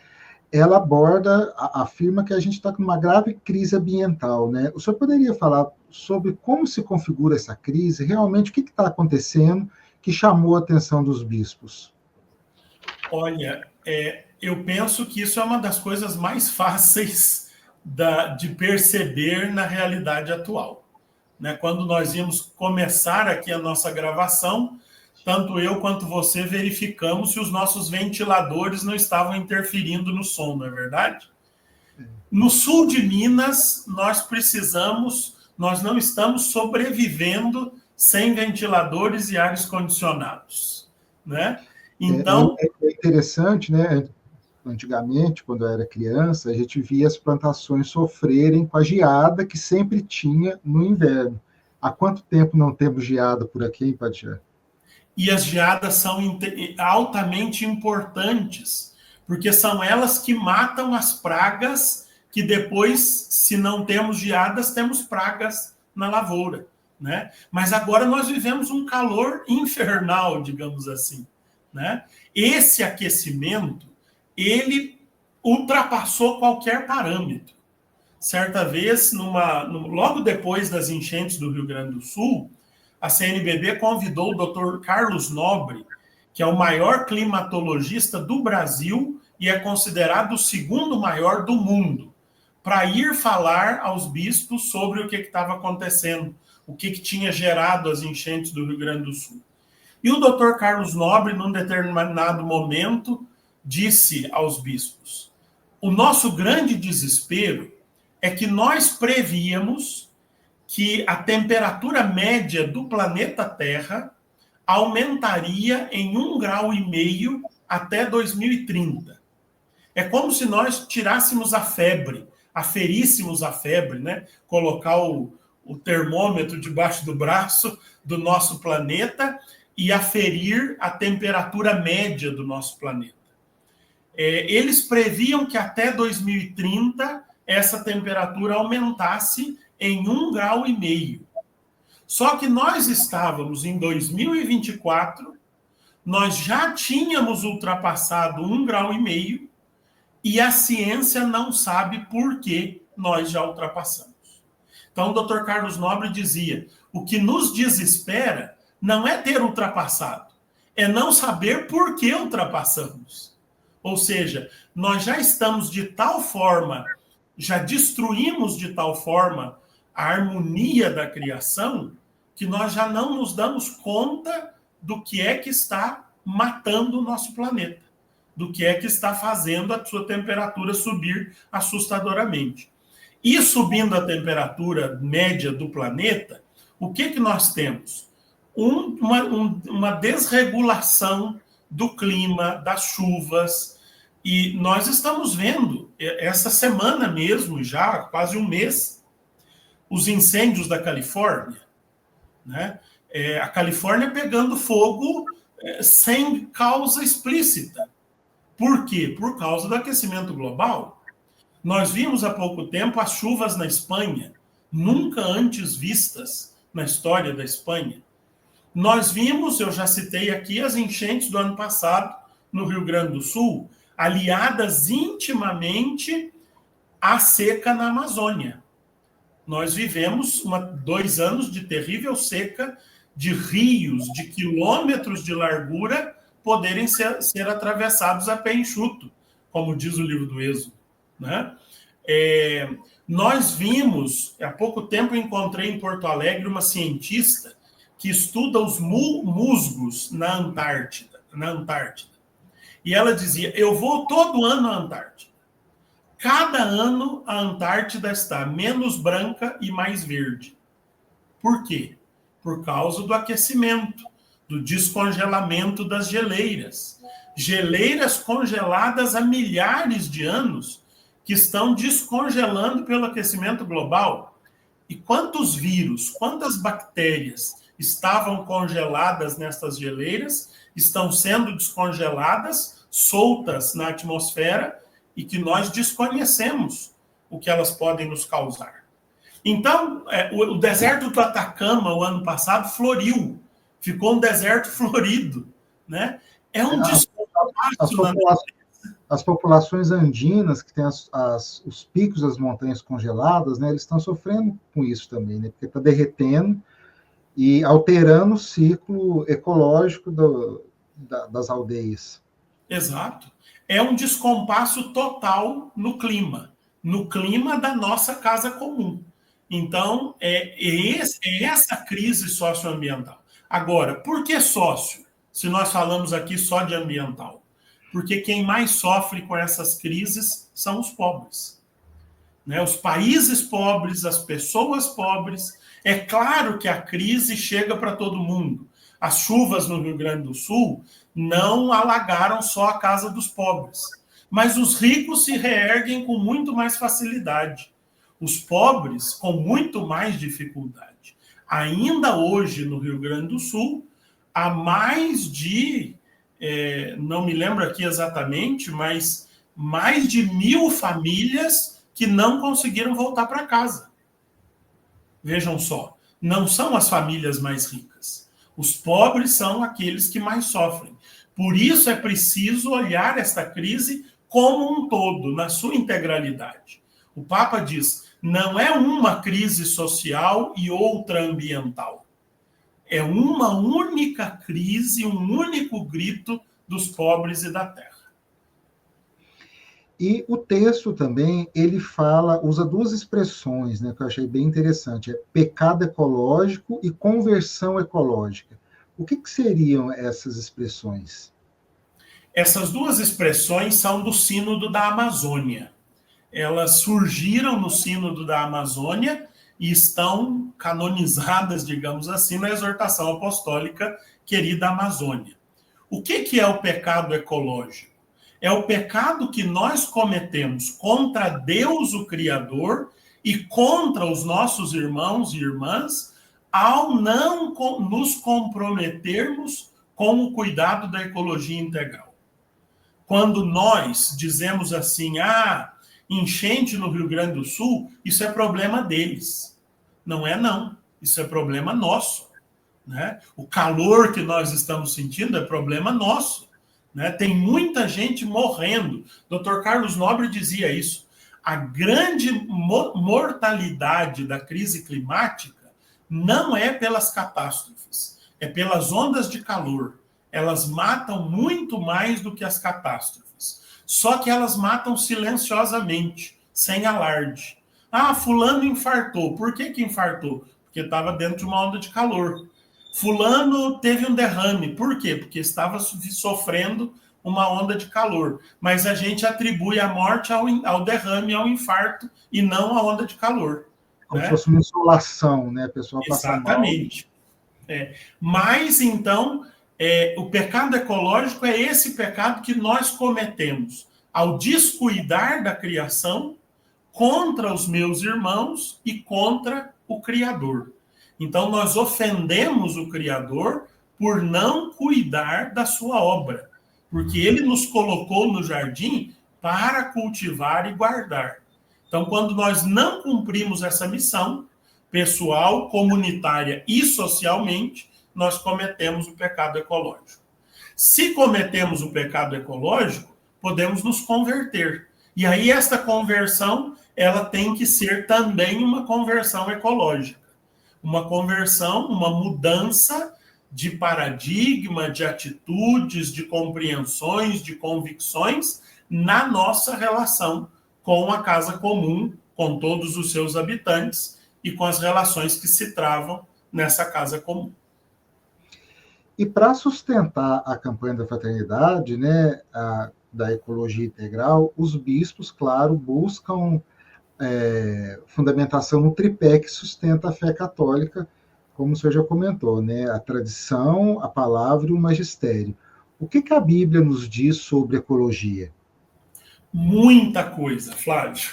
ela aborda, afirma que a gente está com uma grave crise ambiental, né? O senhor poderia falar sobre como se configura essa crise, realmente o que está acontecendo que chamou a atenção dos bispos? Olha, eu penso que isso é uma das coisas mais fáceis de perceber na realidade atual. Né? Quando nós íamos começar aqui a nossa gravação, tanto eu quanto você verificamos se os nossos ventiladores não estavam interferindo no som, não é verdade? No sul de Minas, nós não estamos sobrevivendo sem ventiladores e ares condicionados, né? Então, é interessante, né? Antigamente, quando eu era criança, a gente via as plantações sofrerem com a geada que sempre tinha no inverno. Há quanto tempo não temos geada por aqui, hein, Padre? E as geadas são altamente importantes, porque são elas que matam as pragas que depois, se não temos geadas, temos pragas na lavoura, né? Mas agora nós vivemos um calor infernal, digamos assim, né? Esse aquecimento, ele ultrapassou qualquer parâmetro. Certa vez, logo depois das enchentes do Rio Grande do Sul, a CNBB convidou o Dr. Carlos Nobre, que é o maior climatologista do Brasil e é considerado o segundo maior do mundo, para ir falar aos bispos sobre o que estava acontecendo, o que tinha gerado as enchentes do Rio Grande do Sul. E o Dr. Carlos Nobre, num determinado momento, disse aos bispos: o nosso grande desespero é que nós prevíamos que a temperatura média do planeta Terra aumentaria em 1,5 graus até 2030. É como se nós tirássemos a febre, aferíssemos a febre, né? Colocar o termômetro debaixo do braço do nosso planeta e aferir a temperatura média do nosso planeta. Eles previam que até 2030 essa temperatura aumentasse em 1,5 graus. Só que nós estávamos em 2024, nós já tínhamos ultrapassado 1,5 graus e a ciência não sabe por que nós já ultrapassamos. Então, o Dr. Carlos Nobre dizia: o que nos desespera não é ter ultrapassado, é não saber por que ultrapassamos. Ou seja, nós já estamos de tal forma, já destruímos de tal forma a harmonia da criação, que nós já não nos damos conta do que é que está matando o nosso planeta, do que é que está fazendo a sua temperatura subir assustadoramente. E subindo a temperatura média do planeta, o que nós temos? Uma desregulação do clima, das chuvas, e nós estamos vendo, essa semana mesmo, já quase um mês, os incêndios da Califórnia, né? A Califórnia pegando fogo sem causa explícita. Por quê? Por causa do aquecimento global. Nós vimos há pouco tempo as chuvas na Espanha, nunca antes vistas na história da Espanha. Nós vimos, eu já citei aqui, as enchentes do ano passado no Rio Grande do Sul, aliadas intimamente à seca na Amazônia. Nós vivemos 2 anos de terrível seca, de rios de quilômetros de largura poderem ser atravessados a pé enxuto, como diz o livro do Êxodo, né? Nós vimos, há pouco tempo encontrei em Porto Alegre uma cientista que estuda os musgos na Antártida. E ela dizia: eu vou todo ano à Antártida. Cada ano a Antártida está menos branca e mais verde. Por quê? Por causa do aquecimento, do descongelamento das geleiras. Geleiras congeladas há milhares de anos que estão descongelando pelo aquecimento global. E quantos vírus, quantas bactérias estavam congeladas nessas geleiras estão sendo descongeladas, soltas na atmosfera, e que nós desconhecemos o que elas podem nos causar. Então, o deserto do Atacama, o ano passado, floriu. Ficou um deserto florido, né? É um descompasso as populações andinas, que têm os picos das montanhas congeladas, né, eles estão sofrendo com isso também, né, porque está derretendo e alterando o ciclo ecológico das aldeias. Exato. É um descompasso total no clima da nossa casa comum. Então, é essa crise socioambiental. Agora, por que sócio? Se nós falamos aqui só de ambiental. Porque quem mais sofre com essas crises são os pobres. Né? Os países pobres, as pessoas pobres. É claro que a crise chega para todo mundo. As chuvas no Rio Grande do Sul não alagaram só a casa dos pobres, mas os ricos se reerguem com muito mais facilidade. Os pobres com muito mais dificuldade. Ainda hoje, no Rio Grande do Sul, há mais de, não me lembro aqui exatamente, mas mais de 1.000 famílias que não conseguiram voltar para casa. Vejam só, não são as famílias mais ricas. Os pobres são aqueles que mais sofrem. Por isso é preciso olhar esta crise como um todo, na sua integralidade. O Papa diz, não é uma crise social e outra ambiental. É uma única crise, um único grito dos pobres e da terra. E o texto também, ele usa duas expressões, né, que eu achei bem interessante, pecado ecológico e conversão ecológica. O que seriam essas expressões? Essas duas expressões são do Sínodo da Amazônia. Elas surgiram no Sínodo da Amazônia e estão canonizadas, digamos assim, na exortação apostólica Querida Amazônia. O que é o pecado ecológico? É o pecado que nós cometemos contra Deus, o Criador, e contra os nossos irmãos e irmãs, ao não nos comprometermos com o cuidado da ecologia integral. Quando nós dizemos assim, enchente no Rio Grande do Sul, isso é problema deles. Não é, não. Isso é problema nosso. Né? O calor que nós estamos sentindo é problema nosso. Né? Tem muita gente morrendo. Dr. Carlos Nobre dizia isso. A grande mortalidade da crise climática não é pelas catástrofes, é pelas ondas de calor. Elas matam muito mais do que as catástrofes. Só que elas matam silenciosamente, sem alarde. Fulano infartou. Por que infartou? Porque estava dentro de uma onda de calor. Fulano teve um derrame. Por quê? Porque estava sofrendo uma onda de calor. Mas a gente atribui a morte ao derrame, ao infarto, e não à onda de calor. Como se fosse uma insolação, né? A pessoa passa mal. Exatamente. Mas, então, o pecado ecológico é esse pecado que nós cometemos ao descuidar da criação contra os meus irmãos e contra o Criador. Então, nós ofendemos o Criador por não cuidar da sua obra, porque ele nos colocou no jardim para cultivar e guardar. Então, quando nós não cumprimos essa missão, pessoal, comunitária e socialmente, nós cometemos o pecado ecológico. Se cometemos o pecado ecológico, podemos nos converter. E aí esta conversão, ela tem que ser também uma conversão ecológica. Uma conversão, uma mudança de paradigma, de atitudes, de compreensões, de convicções na nossa relação com a casa comum, com todos os seus habitantes e com as relações que se travam nessa casa comum. E para sustentar a campanha da fraternidade, né, da ecologia integral, os bispos, claro, buscam fundamentação no tripé que sustenta a fé católica, como o senhor já comentou, né, a tradição, a palavra e o magistério. O que a Bíblia nos diz sobre ecologia? Muita coisa, Flávio.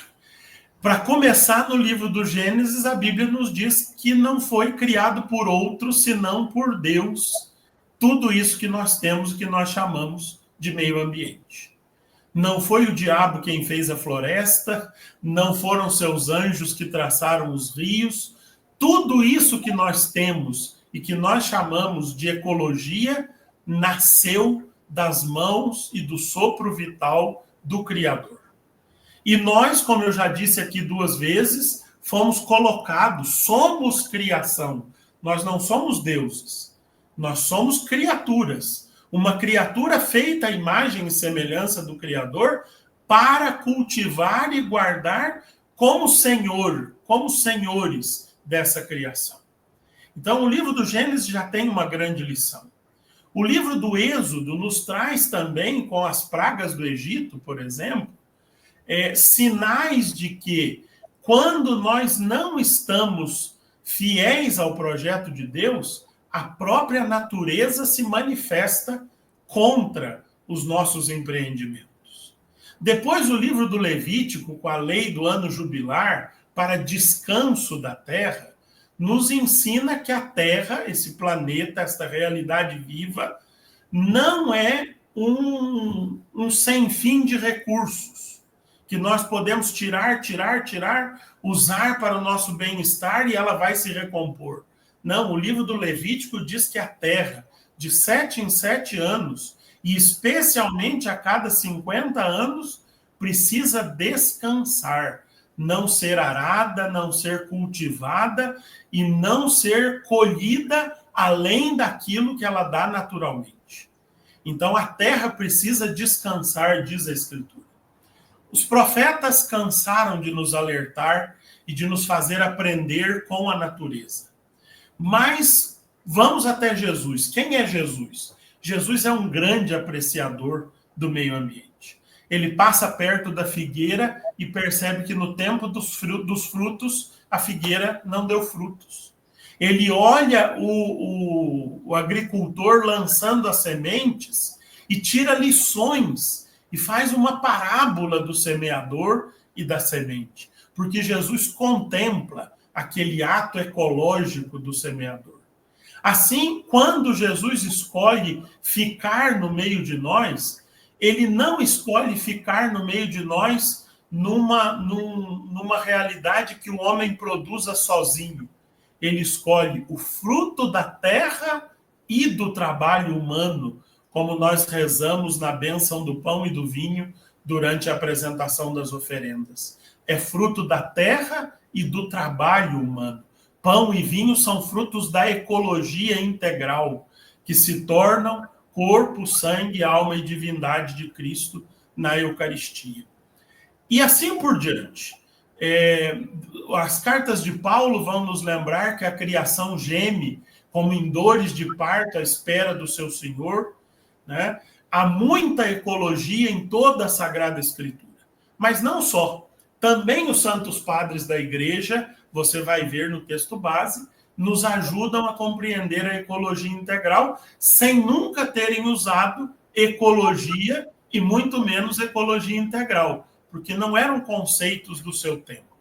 Para começar, no livro do Gênesis, a Bíblia nos diz que não foi criado por outro, senão por Deus, tudo isso que nós temos, que nós chamamos de meio ambiente. Não foi o diabo quem fez a floresta, não foram seus anjos que traçaram os rios. Tudo isso que nós temos e que nós chamamos de ecologia nasceu das mãos e do sopro vital do Criador. E nós, como eu já disse aqui 2 vezes, fomos colocados, somos criação. Nós não somos deuses, nós somos criaturas. Uma criatura feita à imagem e semelhança do Criador para cultivar e guardar como Senhor, como senhores dessa criação. Então, o livro do Gênesis já tem uma grande lição. O livro do Êxodo nos traz também, com as pragas do Egito, por exemplo, sinais de que, quando nós não estamos fiéis ao projeto de Deus, a própria natureza se manifesta contra os nossos empreendimentos. Depois, o livro do Levítico, com a lei do ano jubilar para descanso da terra, nos ensina que a Terra, esse planeta, esta realidade viva, não é um sem fim de recursos, que nós podemos tirar, usar para o nosso bem-estar e ela vai se recompor. Não, o livro do Levítico diz que a terra, de 7 em 7 anos, e especialmente a cada 50 anos, precisa descansar, não ser arada, não ser cultivada e não ser colhida além daquilo que ela dá naturalmente. Então a terra precisa descansar, diz a Escritura. Os profetas cansaram de nos alertar e de nos fazer aprender com a natureza. Mas vamos até Jesus. Quem é Jesus? Jesus é um grande apreciador do meio ambiente. Ele passa perto da figueira e percebe que no tempo dos frutos, a figueira não deu frutos. Ele olha o agricultor lançando as sementes e tira lições e faz uma parábola do semeador e da semente. Porque Jesus contempla aquele ato ecológico do semeador. Assim, quando Jesus escolhe ficar no meio de nós, ele não escolhe ficar no meio de nós numa realidade que o homem produza sozinho. Ele escolhe o fruto da terra e do trabalho humano, como nós rezamos na bênção do pão e do vinho durante a apresentação das oferendas. É fruto da terra e do trabalho humano. Pão e vinho são frutos da ecologia integral, que se tornam corpo, sangue, alma e divindade de Cristo na Eucaristia. E assim por diante. As cartas de Paulo vão nos lembrar que a criação geme como em dores de parto à espera do seu Senhor, né? Há muita ecologia em toda a Sagrada Escritura. Mas não só. Também os santos padres da igreja, você vai ver no texto base, nos ajudam a compreender a ecologia integral sem nunca terem usado ecologia e muito menos ecologia integral, porque não eram conceitos do seu tempo.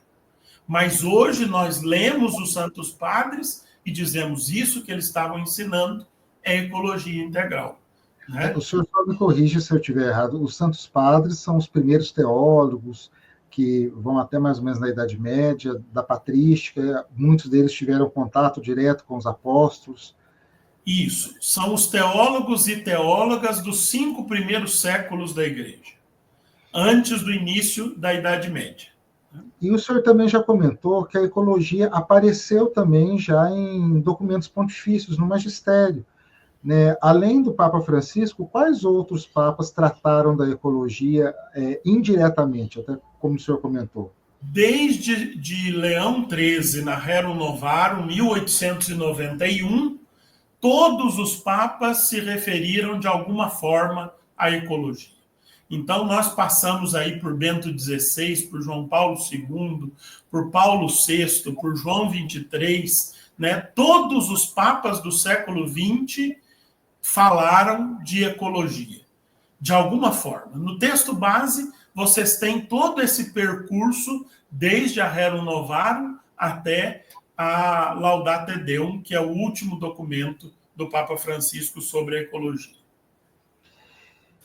Mas hoje nós lemos os santos padres e dizemos isso que eles estavam ensinando é ecologia integral. Né? O senhor só me corrige se eu estiver errado. Os santos padres são os primeiros teólogos que vão até mais ou menos na Idade Média, da patrística, muitos deles tiveram contato direto com os apóstolos. Isso, são os teólogos e teólogas dos 5 primeiros séculos da igreja, antes do início da Idade Média. E o senhor também já comentou que a ecologia apareceu também já em documentos pontifícios, no magistério. Né? Além do Papa Francisco, quais outros papas trataram da ecologia indiretamente, até como o senhor comentou? Desde Leão XIII, na Rerum Novarum, 1891, todos os papas se referiram de alguma forma à ecologia. Então, nós passamos aí por Bento XVI, por João Paulo II, por Paulo VI, por João XXIII, né? Todos os papas do século XX falaram de ecologia, de alguma forma. No texto base, vocês têm todo esse percurso, desde a Rerum Novarum até a Laudate Deum, que é o último documento do Papa Francisco sobre a ecologia.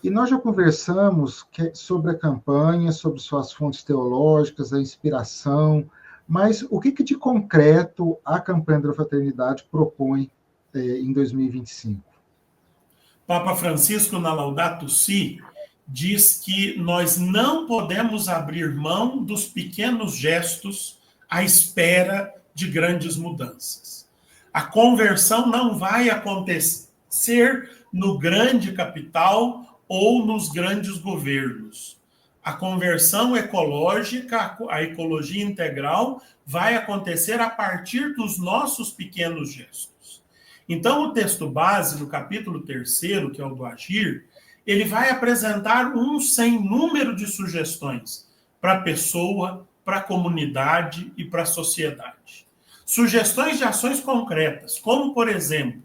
E nós já conversamos sobre a campanha, sobre suas fontes teológicas, a inspiração, mas o que de concreto a campanha da fraternidade propõe em 2025? Papa Francisco, na Laudato Si, diz que nós não podemos abrir mão dos pequenos gestos à espera de grandes mudanças. A conversão não vai acontecer no grande capital ou nos grandes governos. A conversão ecológica, a ecologia integral, vai acontecer a partir dos nossos pequenos gestos. Então, o texto base, no capítulo 3º, que é o do Agir, ele vai apresentar um sem número de sugestões para a pessoa, para a comunidade e para a sociedade. Sugestões de ações concretas, como, por exemplo,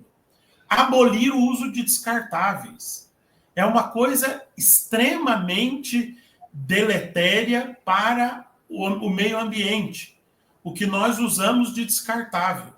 abolir o uso de descartáveis. É uma coisa extremamente deletéria para o meio ambiente, o que nós usamos de descartável.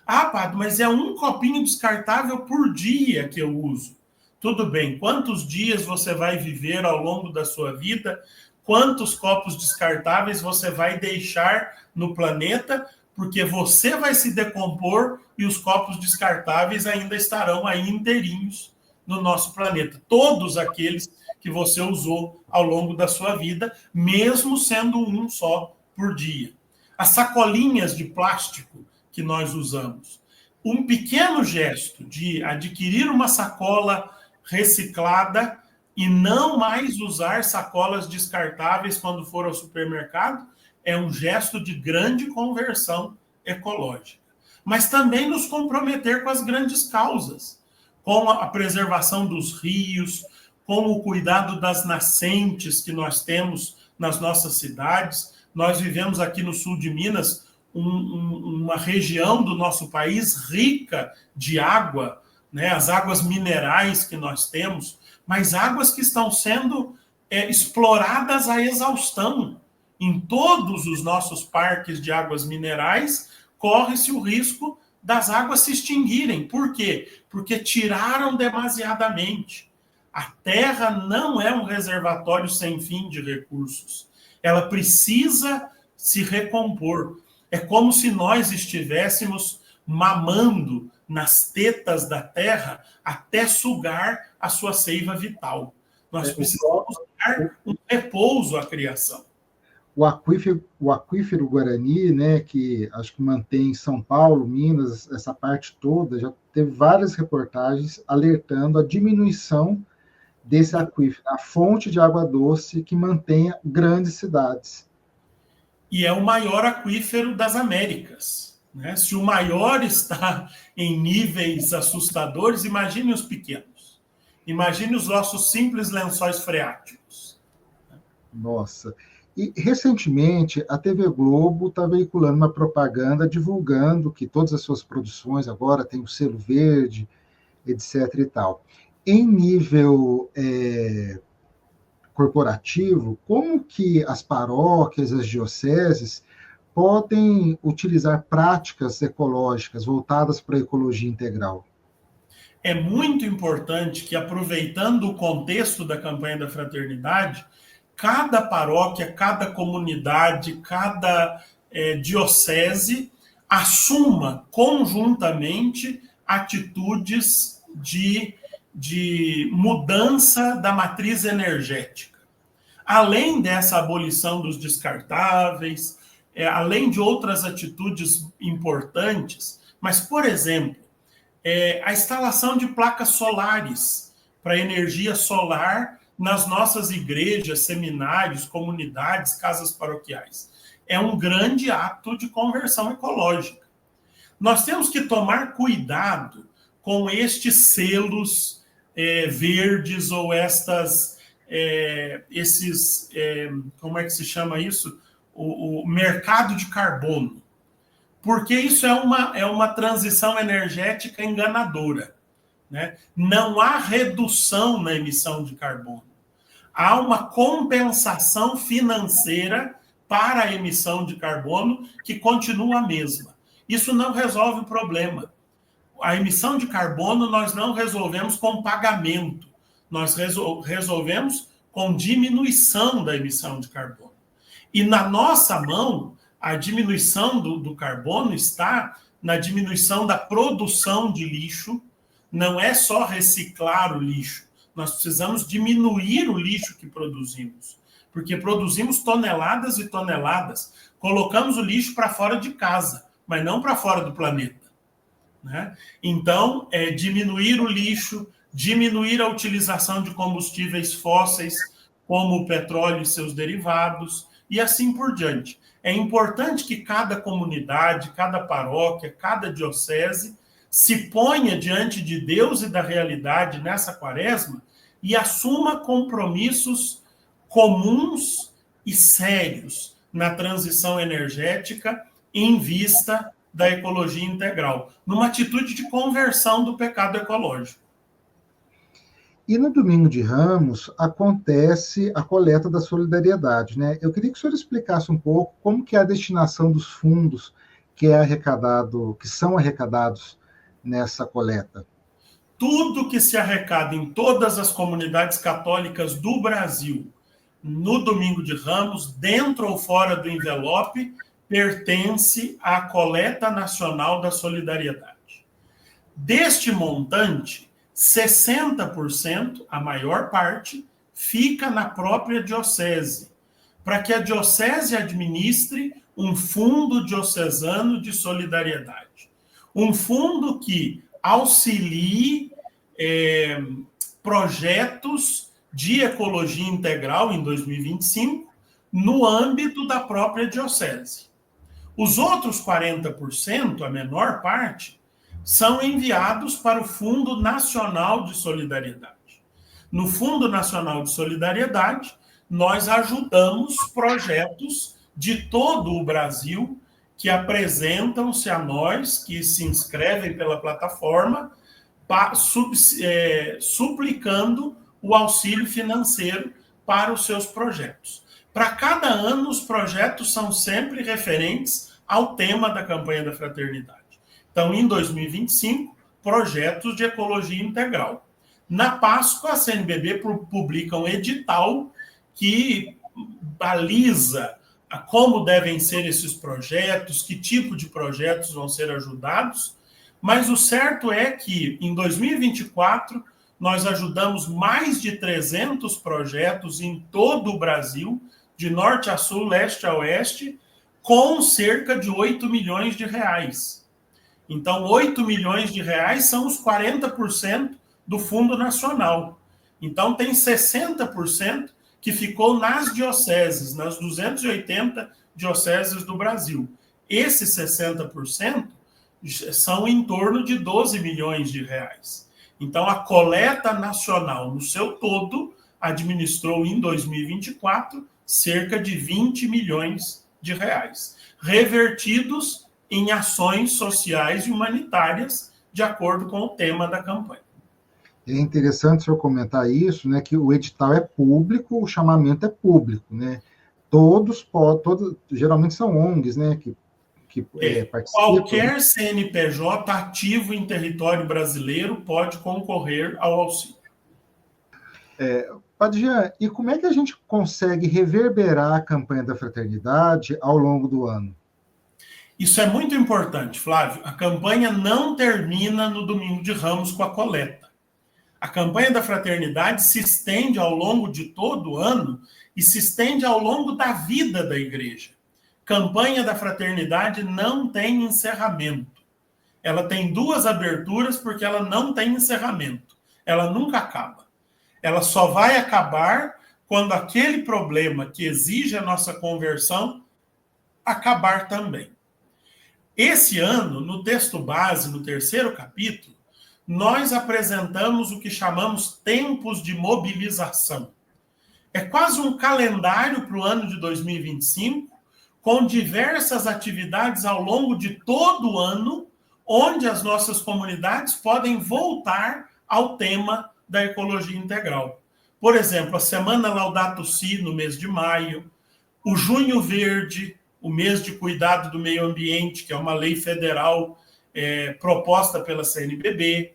Ah, padre, mas é um copinho descartável por dia que eu uso. Tudo bem, quantos dias você vai viver ao longo da sua vida? Quantos copos descartáveis você vai deixar no planeta? Porque você vai se decompor e os copos descartáveis ainda estarão aí inteirinhos no nosso planeta. Todos aqueles que você usou ao longo da sua vida, mesmo sendo um só por dia. As sacolinhas de plástico que nós usamos. Um pequeno gesto de adquirir uma sacola reciclada e não mais usar sacolas descartáveis quando for ao supermercado é um gesto de grande conversão ecológica. Mas também nos comprometer com as grandes causas, com a preservação dos rios, com o cuidado das nascentes que nós temos nas nossas cidades. Nós vivemos aqui no sul de Minas uma região do nosso país rica de água, né? As águas minerais que nós temos, mas águas que estão sendo exploradas à exaustão. Em todos os nossos parques de águas minerais, corre-se o risco das águas se extinguirem. Por quê? Porque tiraram demasiadamente. A terra não é um reservatório sem fim de recursos. Ela precisa se recompor. É como se nós estivéssemos mamando nas tetas da terra até sugar a sua seiva vital. Nós precisamos dar um repouso à criação. O aquífero Guarani, né, que acho que mantém São Paulo, Minas, essa parte toda, já teve várias reportagens alertando a diminuição desse aquífero, a fonte de água doce que mantém grandes cidades. E é o maior aquífero das Américas, né? Se o maior está em níveis assustadores, imagine os pequenos. Imagine os nossos simples lençóis freáticos. Nossa. E, recentemente, a TV Globo está veiculando uma propaganda divulgando que todas as suas produções agora têm o selo verde, etc. e tal. Em nível corporativo, como que as paróquias, as dioceses, podem utilizar práticas ecológicas voltadas para a ecologia integral? É muito importante que, aproveitando o contexto da campanha da fraternidade, cada paróquia, cada comunidade, cada diocese assuma conjuntamente atitudes de mudança da matriz energética. Além dessa abolição dos descartáveis, além de outras atitudes importantes, mas, por exemplo, a instalação de placas solares para energia solar nas nossas igrejas, seminários, comunidades, casas paroquiais. É um grande ato de conversão ecológica. Nós temos que tomar cuidado com estes selos verdes ou como é que se chama isso? O mercado de carbono. Porque isso é uma transição energética enganadora. Né? Não há redução na emissão de carbono. Há uma compensação financeira para a emissão de carbono que continua a mesma. Isso não resolve o problema. A emissão de carbono nós não resolvemos com pagamento. Nós resolvemos com diminuição da emissão de carbono. E na nossa mão, a diminuição do carbono está na diminuição da produção de lixo. Não é só reciclar o lixo. Nós precisamos diminuir o lixo que produzimos, porque produzimos toneladas e toneladas. Colocamos o lixo para fora de casa, mas não para fora do planeta, né? Então, diminuir o lixo, diminuir a utilização de combustíveis fósseis, como o petróleo e seus derivados, e assim por diante. É importante que cada comunidade, cada paróquia, cada diocese se ponha diante de Deus e da realidade nessa quaresma e assuma compromissos comuns e sérios na transição energética em vista da ecologia integral, numa atitude de conversão do pecado ecológico. E no Domingo de Ramos acontece a coleta da solidariedade, né? Eu queria que o senhor explicasse um pouco como que é a destinação dos fundos que são arrecadados nessa coleta. Tudo que se arrecada em todas as comunidades católicas do Brasil no Domingo de Ramos, dentro ou fora do envelope, pertence à Coleta Nacional da Solidariedade. Deste montante, 60%, a maior parte, fica na própria diocese, para que a diocese administre um fundo diocesano de solidariedade. Um fundo que auxilie projetos de ecologia integral em 2025 no âmbito da própria diocese. Os outros 40%, a menor parte, são enviados para o Fundo Nacional de Solidariedade. No Fundo Nacional de Solidariedade, nós ajudamos projetos de todo o Brasil que apresentam-se a nós, que se inscrevem pela plataforma, suplicando o auxílio financeiro para os seus projetos. Para cada ano, os projetos são sempre referentes ao tema da campanha da fraternidade. Então, em 2025, projetos de ecologia integral. Na Páscoa, a CNBB publica um edital que baliza como devem ser esses projetos, que tipo de projetos vão ser ajudados, mas o certo é que, em 2024, nós ajudamos mais de 300 projetos em todo o Brasil, de norte a sul, leste a oeste, com cerca de 8 milhões de reais. Então, 8 milhões de reais são os 40% do Fundo Nacional. Então, tem 60% que ficou nas dioceses, nas 280 dioceses do Brasil. Esses 60% são em torno de 12 milhões de reais. Então, a coleta nacional, no seu todo, administrou em 2024 cerca de 20 milhões de reais, revertidos em ações sociais e humanitárias, de acordo com o tema da campanha. É interessante o senhor comentar isso, né, que o edital é público, o chamamento é público, né? Todos, geralmente são ONGs, né, que participam. Qualquer CNPJ ativo em território brasileiro pode concorrer ao auxílio. Padre Jean, e como é que a gente consegue reverberar a campanha da fraternidade ao longo do ano? Isso é muito importante, Flávio. A campanha não termina no Domingo de Ramos com a coleta. A campanha da fraternidade se estende ao longo de todo o ano e se estende ao longo da vida da igreja. Campanha da fraternidade não tem encerramento. Ela tem 2 aberturas porque ela não tem encerramento. Ela nunca acaba. Ela só vai acabar quando aquele problema que exige a nossa conversão acabar também. Esse ano, no texto base, no 3º capítulo, nós apresentamos o que chamamos tempos de mobilização. É quase um calendário para o ano de 2025, com diversas atividades ao longo de todo o ano, onde as nossas comunidades podem voltar ao tema da ecologia integral. Por exemplo, a Semana Laudato Si, no mês de maio, o Junho Verde, o mês de cuidado do meio ambiente, que é uma lei federal proposta pela CNBB,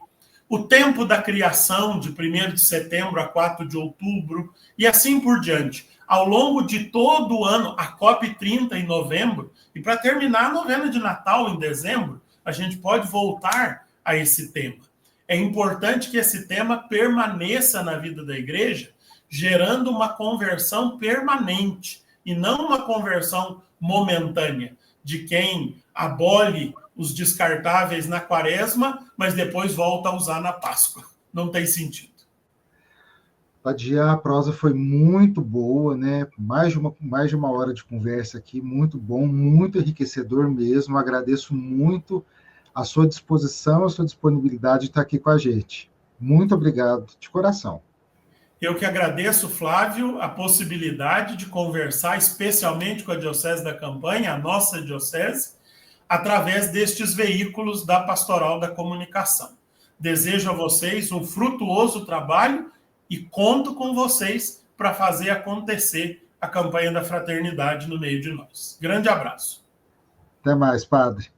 o tempo da criação, de 1º de setembro a 4 de outubro, e assim por diante. Ao longo de todo o ano, a COP30 em novembro, e para terminar a novena de Natal em dezembro, a gente pode voltar a esse tema. É importante que esse tema permaneça na vida da igreja, gerando uma conversão permanente, e não uma conversão momentânea, de quem abole os descartáveis na quaresma, mas depois volta a usar na Páscoa. Não tem sentido. Padia, a prosa foi muito boa, né? Mais de uma hora de conversa aqui, muito bom, muito enriquecedor mesmo. Agradeço muito a sua disposição, a sua disponibilidade de estar aqui com a gente. Muito obrigado, de coração. Eu que agradeço, Flávio, a possibilidade de conversar, especialmente com a Diocese da Campanha, a nossa diocese, através destes veículos da Pastoral da Comunicação. Desejo a vocês um frutuoso trabalho e conto com vocês para fazer acontecer a campanha da fraternidade no meio de nós. Grande abraço. Até mais, padre.